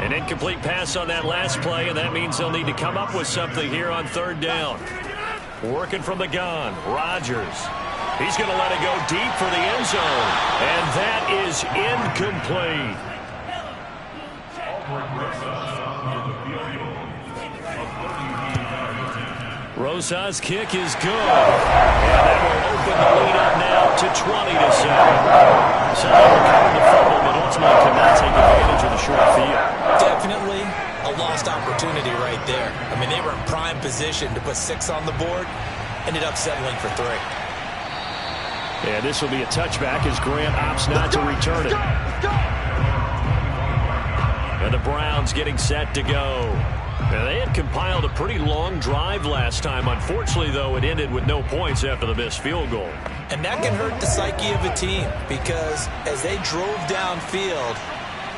An incomplete pass on that last play, and that means they'll need to come up with something here on 3rd down. Working from the gun, Rodgers. He's going to let it go deep for the end zone. And that is incomplete. Rosas' kick is good. And that will open the lead up now to 20-7. So they recovered the fumble, but ultimately could not take advantage of the short field. Definitely a lost opportunity right there. I mean, they were in prime position to put 6 on the board. Ended up settling for 3. And this will be a touchback as Grant opts not to return it. And the Browns getting set to go. Now, they had compiled a pretty long drive last time. Unfortunately, though, it ended with no points after the missed field goal. And that can hurt the psyche of a team because as they drove downfield,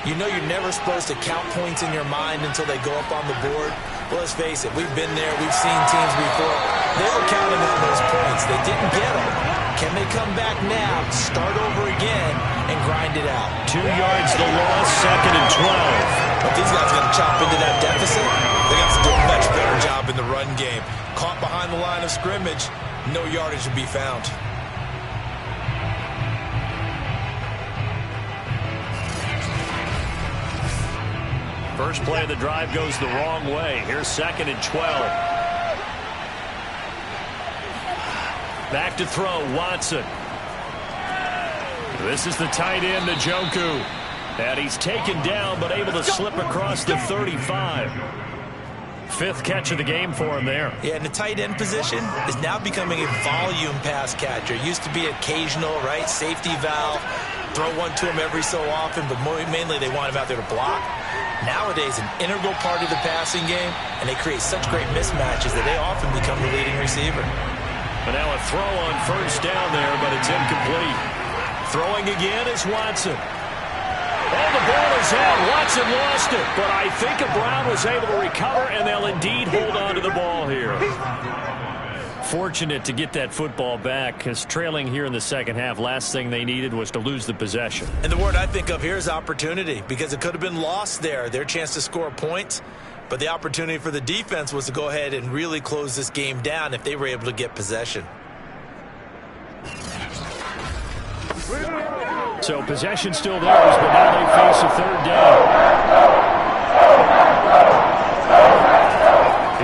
you know you're never supposed to count points in your mind until they go up on the board. Well, let's face it, we've been there, we've seen teams before. They were counting on those points. They didn't get them. Can they come back now, start over again, and grind it out? 2 yards the loss, 2nd and 12. If these guys are going to chop into that deficit, they got to do a much better job in the run game. Caught behind the line of scrimmage, no yardage to be found. First play of the drive goes the wrong way. Here's 2nd and 12. Back to throw, Watson. This is the tight end, Njoku. And he's taken down, but able to slip across the 35. 5th catch of the game for him there. Yeah, and the tight end position is now becoming a volume pass catcher. Used to be occasional, right? Safety valve. Throw one to him every so often, but mainly they want him out there to block. Nowadays, an integral part of the passing game, and they create such great mismatches that they often become the leading receiver. But now a throw on 1st down there, but it's incomplete. Throwing again is Watson. Oh, the ball is out. Watson lost it, but I think a Brown was able to recover, and they'll indeed hold on to the ball here. Fortunate to get that football back, because trailing here in the second half, last thing they needed was to lose the possession. And the word I think of here is opportunity, because it could have been lost there. Their chance to score points, but the opportunity for the defense was to go ahead and really close this game down if they were able to get possession. So possession still theirs, but now they face a 3rd down.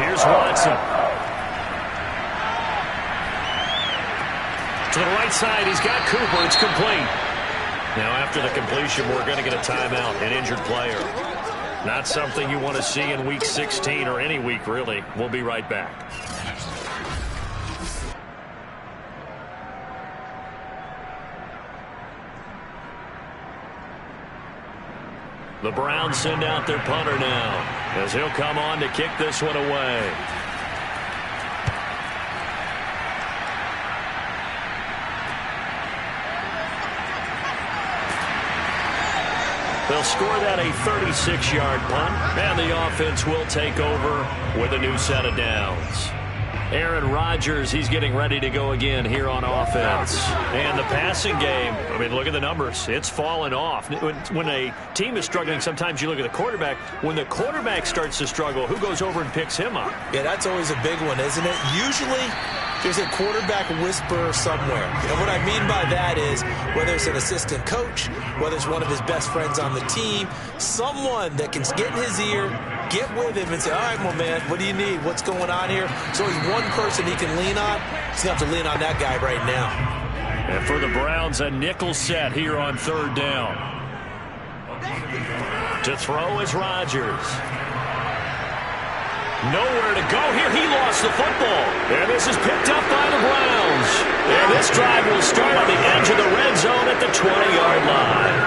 Here's Watson. To the right side, he's got Cooper. It's complete. Now, after the completion, we're going to get a timeout, an injured player. Not something you want to see in Week 16 or any week, really. We'll be right back. The Browns send out their punter now, as he'll come on to kick this one away. They'll score that a 36-yard punt, and the offense will take over with a new set of downs. Aaron Rodgers, he's getting ready to go again here on offense. And the passing game, I mean, look at the numbers. It's fallen off. When a team is struggling, sometimes you look at the quarterback. When the quarterback starts to struggle, who goes over and picks him up? Yeah, that's always a big one, isn't it? Usually, there's a quarterback whisperer somewhere. And what I mean by that is whether it's an assistant coach, whether it's one of his best friends on the team, someone that can get in his ear, get with him and say, all right, my man, what do you need? What's going on here? So he's one person he can lean on. He's going to have to lean on that guy right now. And for the Browns, a nickel set here on 3rd down. To throw is Rodgers. Nowhere to go here. He lost the football. And this is picked up by the Browns. And this drive will start on the edge of the red zone at the 20-yard line.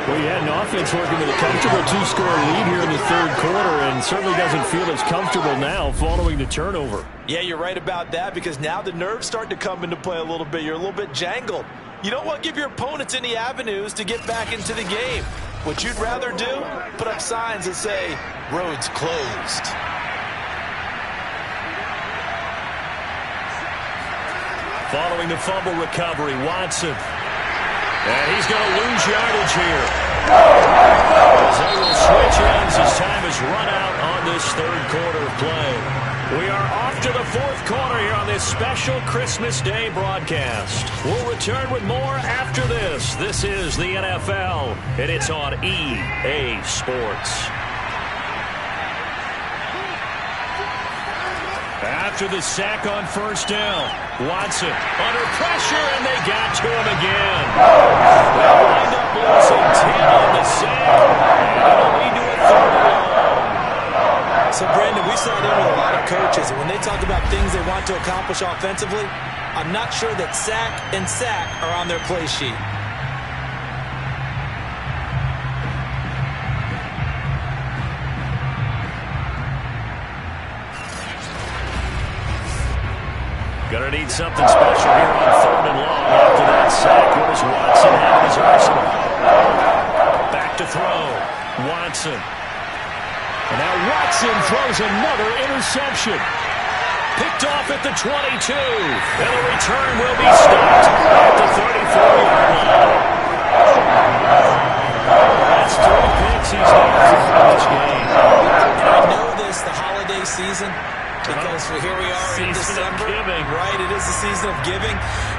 Well, you had an offense working with a comfortable 2-score lead here in the third quarter and certainly doesn't feel as comfortable now following the turnover. Yeah, you're right about that because now the nerves start to come into play a little bit. You're a little bit jangled. You don't want to give your opponents any avenues to get back into the game. What you'd rather do, put up signs that say, roads closed. Following the fumble recovery, Watson. And he's going to lose yardage here. As they will switch ends as time has run out on this third quarter of play. We are off to the fourth quarter here on this special Christmas Day broadcast. We'll return with more after this. This is the NFL, and it's on EA Sports. After the sack on first down, Watson under pressure, and they got to him again. They'll wind up losing 10 on the sack, and it'll lead to a third and long. So, Brandon, we saw them with a lot of coaches, and when they talk about things they want to accomplish offensively, I'm not sure that sack and sack are on their play sheet. Gonna need something special here on third and long after that sack. What does Watson have in his arsenal? Back to throw. Watson. And now Watson throws another interception. Picked off at the 22. And the return will be stopped at the 34-yard line. That's 3 picks he's had in this game. I know this, the holiday season, because here we are in December, right? It is the season of giving.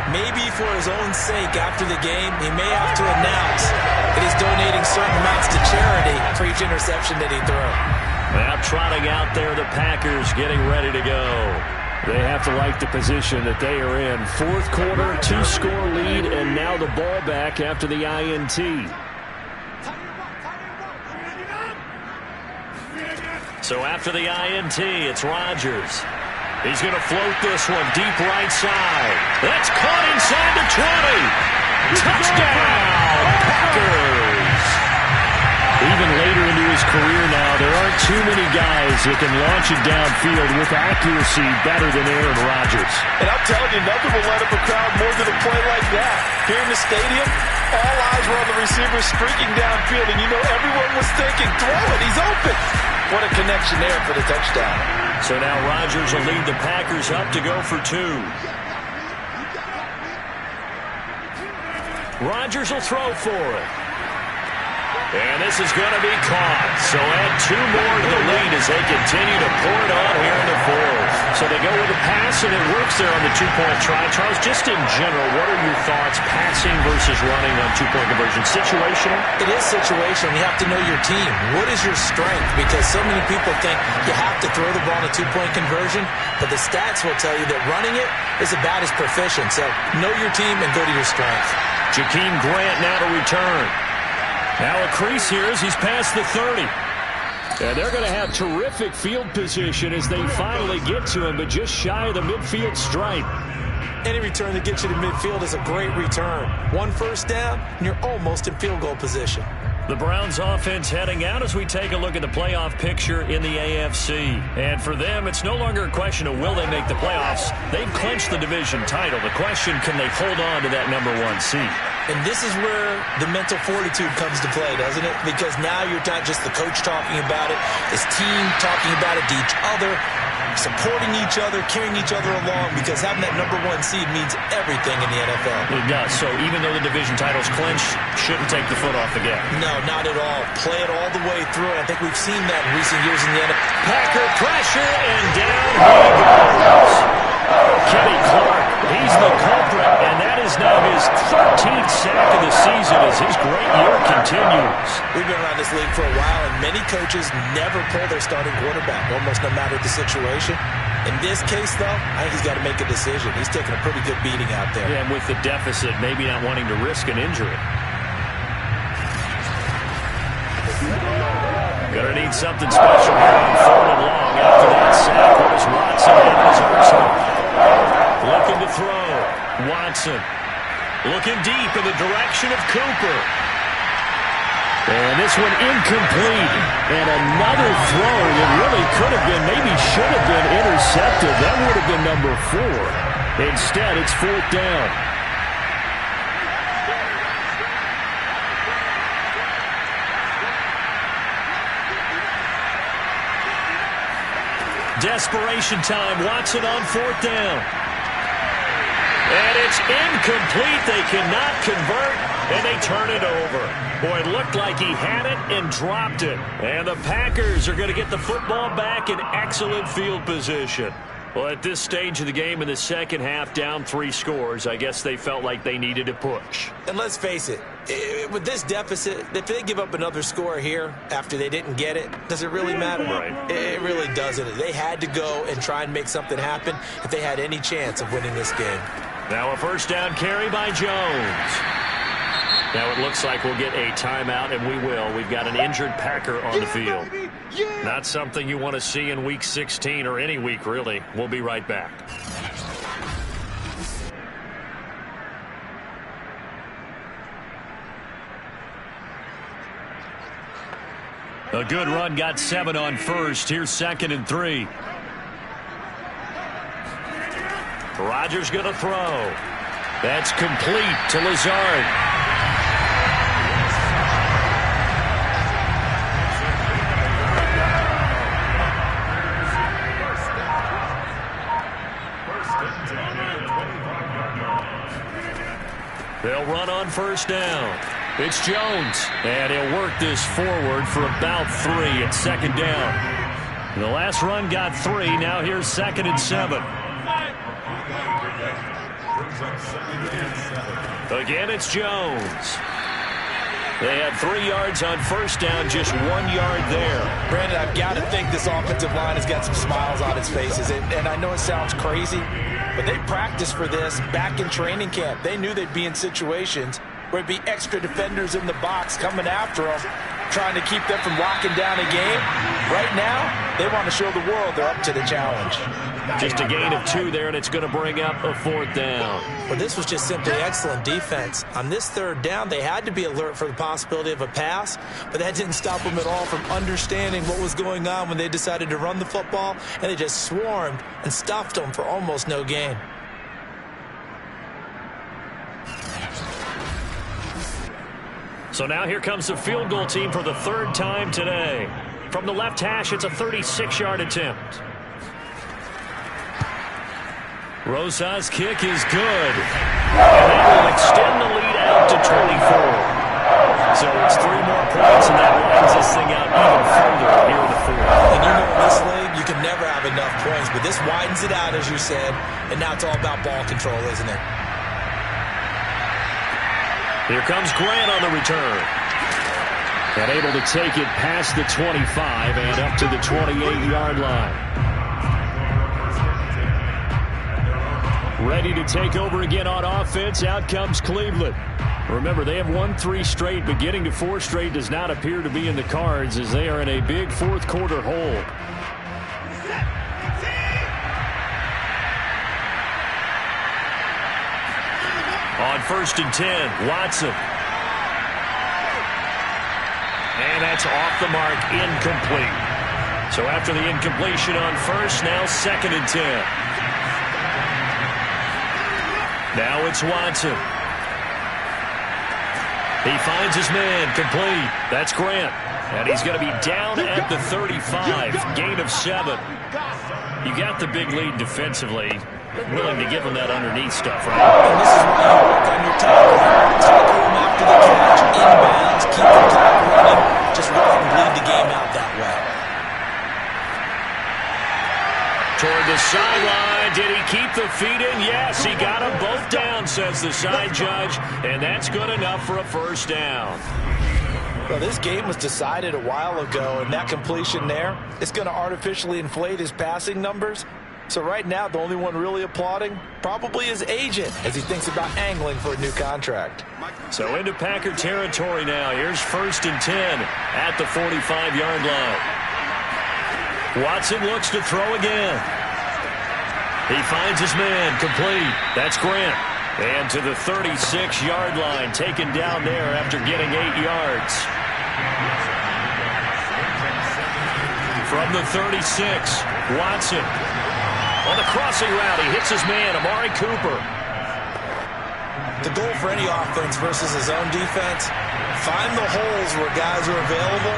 Maybe for his own sake after the game, he may have to announce that he's donating certain amounts to charity for each interception that he throws. Now trotting out there, the Packers getting ready to go. They have to like the position that they are in. Fourth quarter, 2-score lead, and now the ball back after the INT. So after the INT, it's Rodgers. He's going to float this one deep right side. That's caught inside the 20. Touchdown, Packers. Even later into his career now, there aren't too many guys that can launch it downfield with accuracy better than Aaron Rodgers. And I'm telling you, nothing will light up a crowd more than a play like that. Here in the stadium, all eyes were on the receiver streaking downfield, and you know everyone was thinking, throw it, he's open. What a connection there for the touchdown. So now Rodgers will lead the Packers up to go for 2. Rodgers will throw for it. And this is going to be caught. So add 2 more to the lead as they continue to pour it on here in the fourth. So they go with a pass, and it works there on the 2-point try. Charles, just in general, what are your thoughts passing versus running on 2-point conversion? Situational? It is situational. You have to know your team. What is your strength? Because so many people think you have to throw the ball in a 2-point conversion, but the stats will tell you that running it is about as proficient. So know your team and go to your strength. Jakeem Grant now to return. Now a crease here as he's past the 30. And they're going to have terrific field position as they finally get to him, but just shy of the midfield stripe. Any return that gets you to midfield is a great return. 1 first down, and you're almost in field goal position. The Browns offense heading out as we take a look at the playoff picture in the AFC. And for them, it's no longer a question of will they make the playoffs. They've clinched the division title. The question, can they hold on to that number 1 seed? And this is where the mental fortitude comes to play, doesn't it? Because now you're not just the coach talking about it, his team talking about it to each other, supporting each other, carrying each other along, because having that number 1 seed means everything in the NFL. It does. So even though the division title's clinched, shouldn't take the foot off the gas. No, not at all. Play it all the way through. I think we've seen that in recent years in the NFL. Packer pressure, and down he goes. Kenny Clark, he's the culprit, and that is now his 13th sack of the season as his great year continues. We've been around this league for a while, and many coaches never pull their starting quarterback, almost no matter the situation. In this case, though, I think he's got to make a decision. He's taking a pretty good beating out there. Yeah, and with the deficit, maybe not wanting to risk an injury. Gonna need something special here on 3rd and long after that sack. Here's Watson and his Ursula. Looking to throw. Watson looking deep in the direction of Cooper. And this one incomplete. And another throw that really could have been, maybe should have been intercepted. That would have been number 4. Instead, it's 4th down. Desperation time. Watson on 4th down. And it's incomplete. They cannot convert, and they turn it over. Boy, it looked like he had it and dropped it. And the Packers are going to get the football back in excellent field position. Well, at this stage of the game in the second half, down 3 scores, I guess they felt like they needed a push. And let's face it, with this deficit, if they give up another score here after they didn't get it, does it really matter? Right. It really doesn't. They had to go and try and make something happen if they had any chance of winning this game. Now a 1st down carry by Jones. Now it looks like we'll get a timeout, and we will. We've got an injured Packer on the field. Not something you want to see in Week 16 or any week, really. We'll be right back. A good run, got 7 on 1st. Here's 2nd and 3. Rodgers going to throw. That's complete to Lazard. They'll run on 1st down. It's Jones, and he'll work this forward for about 3 at 2nd down. The last run got 3. Now here's 2nd and 7. Again, it's Jones. They had 3 yards on 1st down, just 1 yard there. Brandon, I've got to think this offensive line has got some smiles on its faces. And I know it sounds crazy, but they practiced for this back in training camp. They knew they'd be in situations where it'd be extra defenders in the box coming after them, trying to keep them from locking down a game. Right now, they want to show the world they're up to the challenge. Just a gain of 2 there, and it's going to bring up a 4th down. Well, this was just simply excellent defense. On this 3rd down, they had to be alert for the possibility of a pass, but that didn't stop them at all from understanding what was going on when they decided to run the football, and they just swarmed and stuffed them for almost no gain. So now here comes the field goal team for the 3rd time today. From the left hash, it's a 36-yard attempt. Rosas' kick is good. And that will extend the lead out to 24. So it's 3 more points, and that lines this thing out even further here in the 4th. And you know, in this league, you can never have enough points, but this widens it out, as you said, and now it's all about ball control, isn't it? Here comes Grant on the return. And able to take it past the 25 and up to the 28-yard line. Ready to take over again on offense. Out comes Cleveland. Remember, they have won 3 straight, but getting to 4 straight does not appear to be in the cards as they are in a big 4th quarter hole. On 1st and 10, Watson. And that's off the mark, incomplete. So after the incompletion on 1st, now 2nd and 10. Now it's Watson. He finds his man, complete. That's Grant. And he's going to be down at the 35, gain of 7. You got the big lead defensively. Willing to give him that underneath stuff, right? And this is why you work on your tackle. Tackle him after the catch, inbounds, keep the clock running. Just go ahead and bleed the game out that way. Toward the sideline. Did he keep the feet in? Yes, he got them both down, says the side judge. And that's good enough for a 1st down. Well, this game was decided a while ago, and that completion there is going to artificially inflate his passing numbers. So right now, the only one really applauding probably his agent as he thinks about angling for a new contract. So into Packer territory now. Here's 1st and 10 at the 45-yard line. Watson looks to throw again. He finds his man complete. That's Grant. And to the 36-yard line, taken down there after getting 8 yards. From the 36, Watson. On the crossing route, he hits his man, Amari Cooper. The goal for any offense versus his own defense, find the holes where guys are available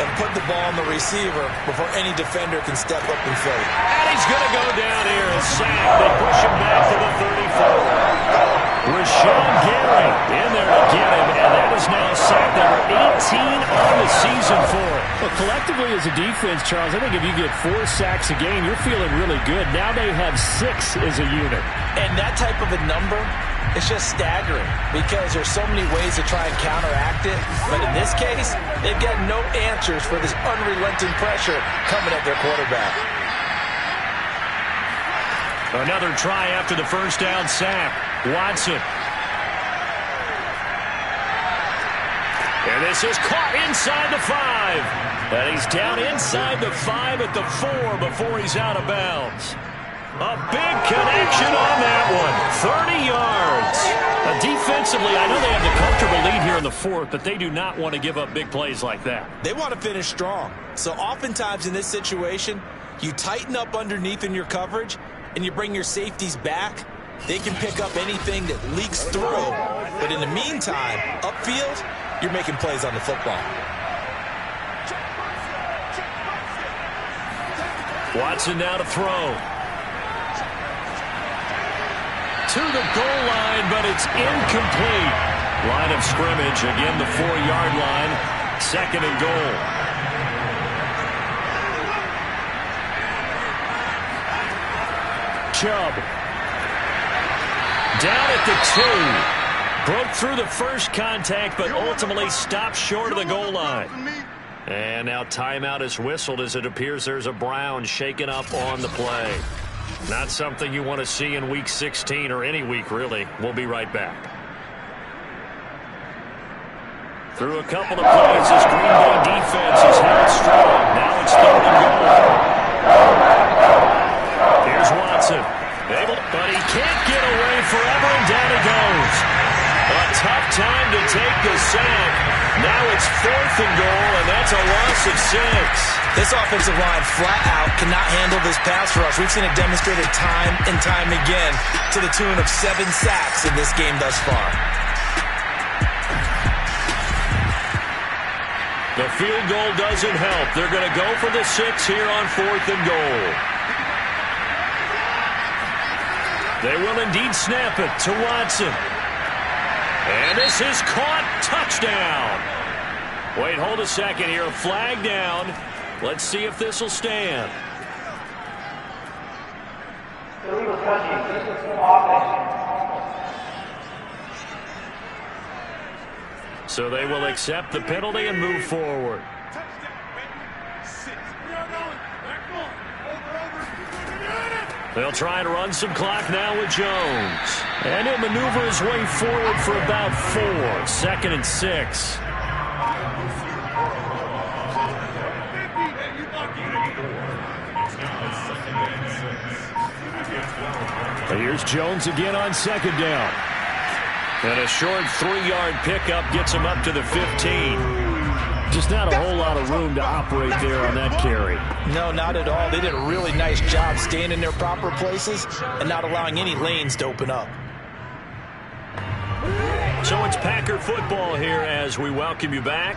and put the ball on the receiver before any defender can step up and fill it. And he's going to go down here and sack. They push him back to the 34. Rashawn Gary in there to get him, and that is now sack number 18 on the season for him. Well, collectively as a defense, Charles, I think if you get 4 sacks a game, you're feeling really good. Now they have 6 as a unit. And that type of a number, it's just staggering because there's so many ways to try and counteract it. But in this case, they've got no answers for this unrelenting pressure coming at their quarterback. Another try after the first down sack. Watson. And this is caught inside the 5. And he's down inside the 5 at the 4 before he's out of bounds. A big connection on that one. 30 yards. Defensively, I know they have the comfortable lead here in the 4th, but they do not want to give up big plays like that. They want to finish strong. So oftentimes in this situation, you tighten up underneath in your coverage, and you bring your safeties back. They can pick up anything that leaks through. But in the meantime, upfield, you're making plays on the football. Watson now to throw. To the goal line, but it's incomplete. Line of scrimmage, again the 4-yard line. 2nd and goal. Chubb. Down at the 2. Broke through the first contact, but ultimately stopped short of the goal line. And now timeout is whistled as it appears there's a Brown shaken up on the play. Not something you want to see in Week 16 or any week, really. We'll be right back. Through a couple of plays, this Green Bay defense is held strong. Now it's 3rd and goal. Here's Watson. But he can't get away forever, and down he goes. A tough time to take the sack. Now it's 4th and goal, and that's a loss of 6. This offensive line flat out cannot handle this pass rush. We've seen it demonstrated time and time again to the tune of 7 sacks in this game thus far. The field goal doesn't help. They're going to go for the 6 here on 4th and goal. They will indeed snap it to Watson. And this is caught. Touchdown. Wait, hold a second here. Flag down. Let's see if this will stand. So they will accept the penalty and move forward. They'll try and run some clock now with Jones. And he'll maneuver his way forward for about 4. 2nd and 6. Here's Jones again on 2nd down. And a short 3-yard pickup gets him up to the 15. Just not a whole lot of room to operate there on that carry. No, not at all. They did a really nice job staying in their proper places and not allowing any lanes to open up. So it's Packer football here as we welcome you back.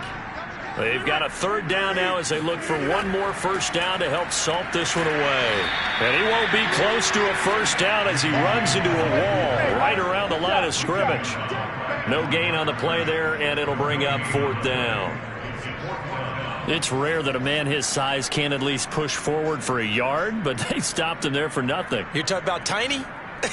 They've got a 3rd down now as they look for one more 1st down to help salt this one away. And he won't be close to a 1st down as he runs into a wall right around the line of scrimmage. No gain on the play there, and it'll bring up 4th down. It's rare that a man his size can at least push forward for a yard, but they stopped him there for nothing. You're talking about Tiny?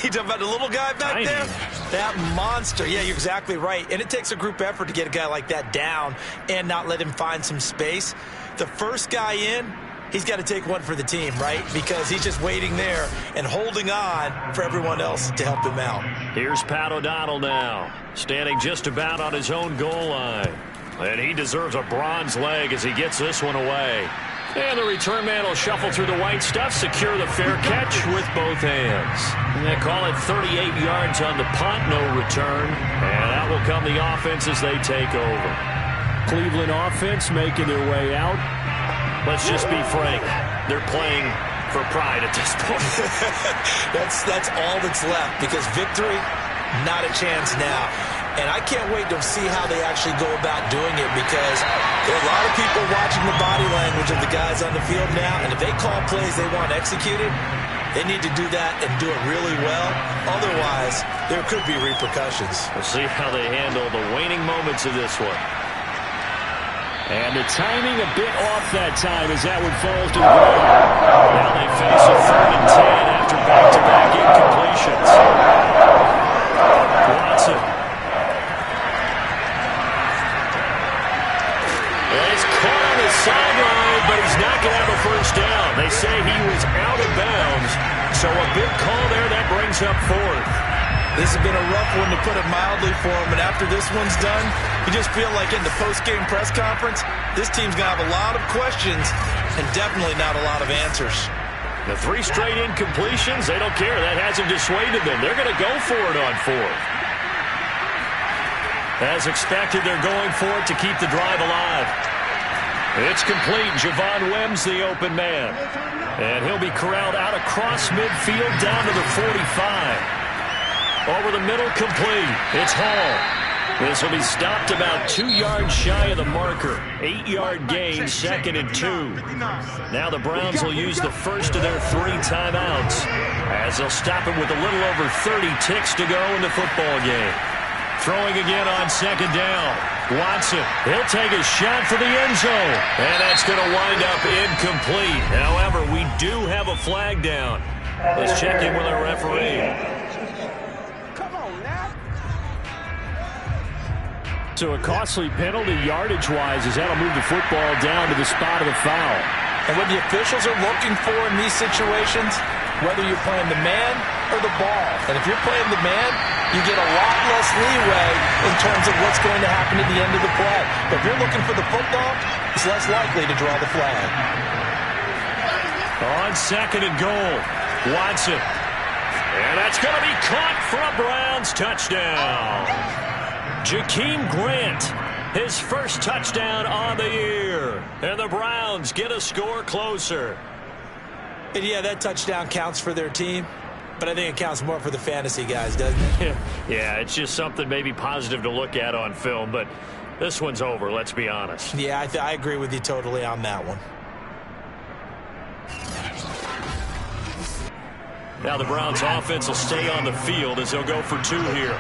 You're talking about the little guy back Tiny. there? That monster. Yeah, you're exactly right. And it takes a group effort to get a guy like that down and not let him find some space. The first guy in, he's got to take one for the team, right? Because he's just waiting there and holding on for everyone else to help him out. Here's Pat O'Donnell now, standing just about on his own goal line. And he deserves a bronze leg as he gets this one away. And the return man will shuffle through the white stuff, secure the fair catch with both hands. And they call it 38 yards on the punt, no return. And out will come the offense as they take over. Cleveland offense making their way out. Let's just be frank. They're playing for pride at this point. That's all that's left, because victory, not a chance now. And I can't wait to see how they actually go about doing it, because there are a lot of people watching the body language of the guys on the field now, and if they call plays they want executed, they need to do that and do it really well. Otherwise, there could be repercussions. We'll see how they handle the waning moments of this one. And the timing a bit off that time as that one falls to the ground. Now they face a 3rd and 10 after back-to-back incompletions. Watson. He's caught on the sideline, but he's not going to have a first down. They say he was out of bounds, so a big call there that brings up 4th. This has been a rough one, to put it mildly, for him. And after this one's done, you just feel like in the post-game press conference, this team's going to have a lot of questions and definitely not a lot of answers. The 3 straight incompletions, they don't care. That hasn't dissuaded them. They're going to go for it on 4th. As expected, they're going for it to keep the drive alive. It's complete. Javon Wims, the open man. And he'll be corralled out across midfield down to the 45. Over the middle, complete. It's Hall. This will be stopped about 2 yards shy of the marker. 8-yard gain, 2nd and 2. Now the Browns will use the first of their 3 timeouts, as they'll stop it with a little over 30 ticks to go in the football game. Throwing again on 2nd down. Watson, he'll take a shot for the end zone. And that's going to wind up incomplete. However, we do have a flag down. Let's check in with our referee. So a costly penalty yardage-wise, as that'll move the football down to the spot of the foul. And what the officials are looking for in these situations, whether you're playing the man or the ball. And if you're playing the man, you get a lot less leeway in terms of what's going to happen at the end of the play. But if you're looking for the football, it's less likely to draw the flag. On 2nd and goal, Watson. And that's going to be caught for a Browns touchdown. Jakeem Grant, his first touchdown on the year. And the Browns get a score closer. And yeah, that touchdown counts for their team, but I think it counts more for the fantasy guys, doesn't it? Yeah, it's just something maybe positive to look at on film, but this one's over, let's be honest. Yeah, I agree with you totally on that one. Now the Browns offense will stay on the field as they'll go for 2 here.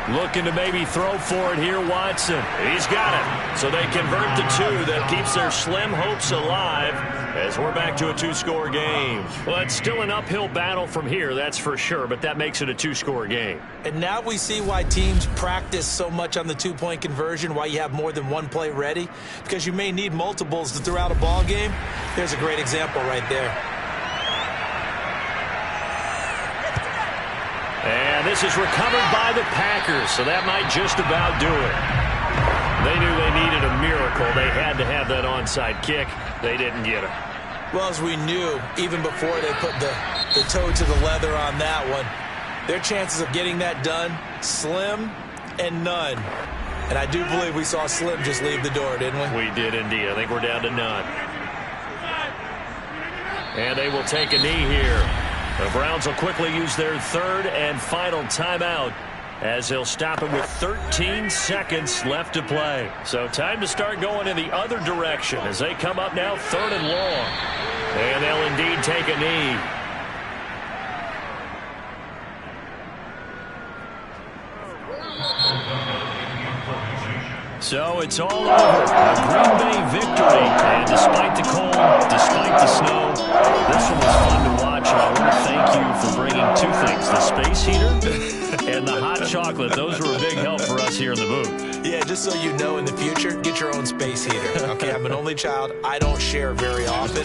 Looking to maybe throw for it here, Watson. He's got it. So they convert to 2. That keeps their slim hopes alive as we're back to a 2-score game. Well, it's still an uphill battle from here, that's for sure, but that makes it a 2-score game. And now we see why teams practice so much on the 2-point conversion, why you have more than one play ready, because you may need multiples throughout a ball game. There's a great example right there. And this is recovered by the Packers, so that might just about do it. They knew they needed a miracle. They had to have that onside kick. They didn't get it. Well, as we knew, even before they put the toe to the leather on that one, their chances of getting that done, slim and none. And I do believe we saw Slim just leave the door, didn't we? We did indeed. I think we're down to none. And they will take a knee here. The Browns will quickly use their 3rd and final timeout as they'll stop it with 13 seconds left to play. So time to start going in the other direction as they come up now 3rd and long. And they'll indeed take a knee. So it's all over. A Green Bay victory. And despite the cold, despite the snow, this one was fun to watch. And I want to thank you for bringing 2 things, the space heater and the hot chocolate. Those were a big help for us here in the booth. Yeah, just so you know, in the future, get your own space heater. Okay, I'm an only child. I don't share very often.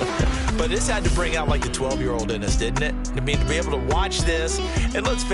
But this had to bring out like the 12-year-old in us, didn't it? I mean, to be able to watch this, and let's face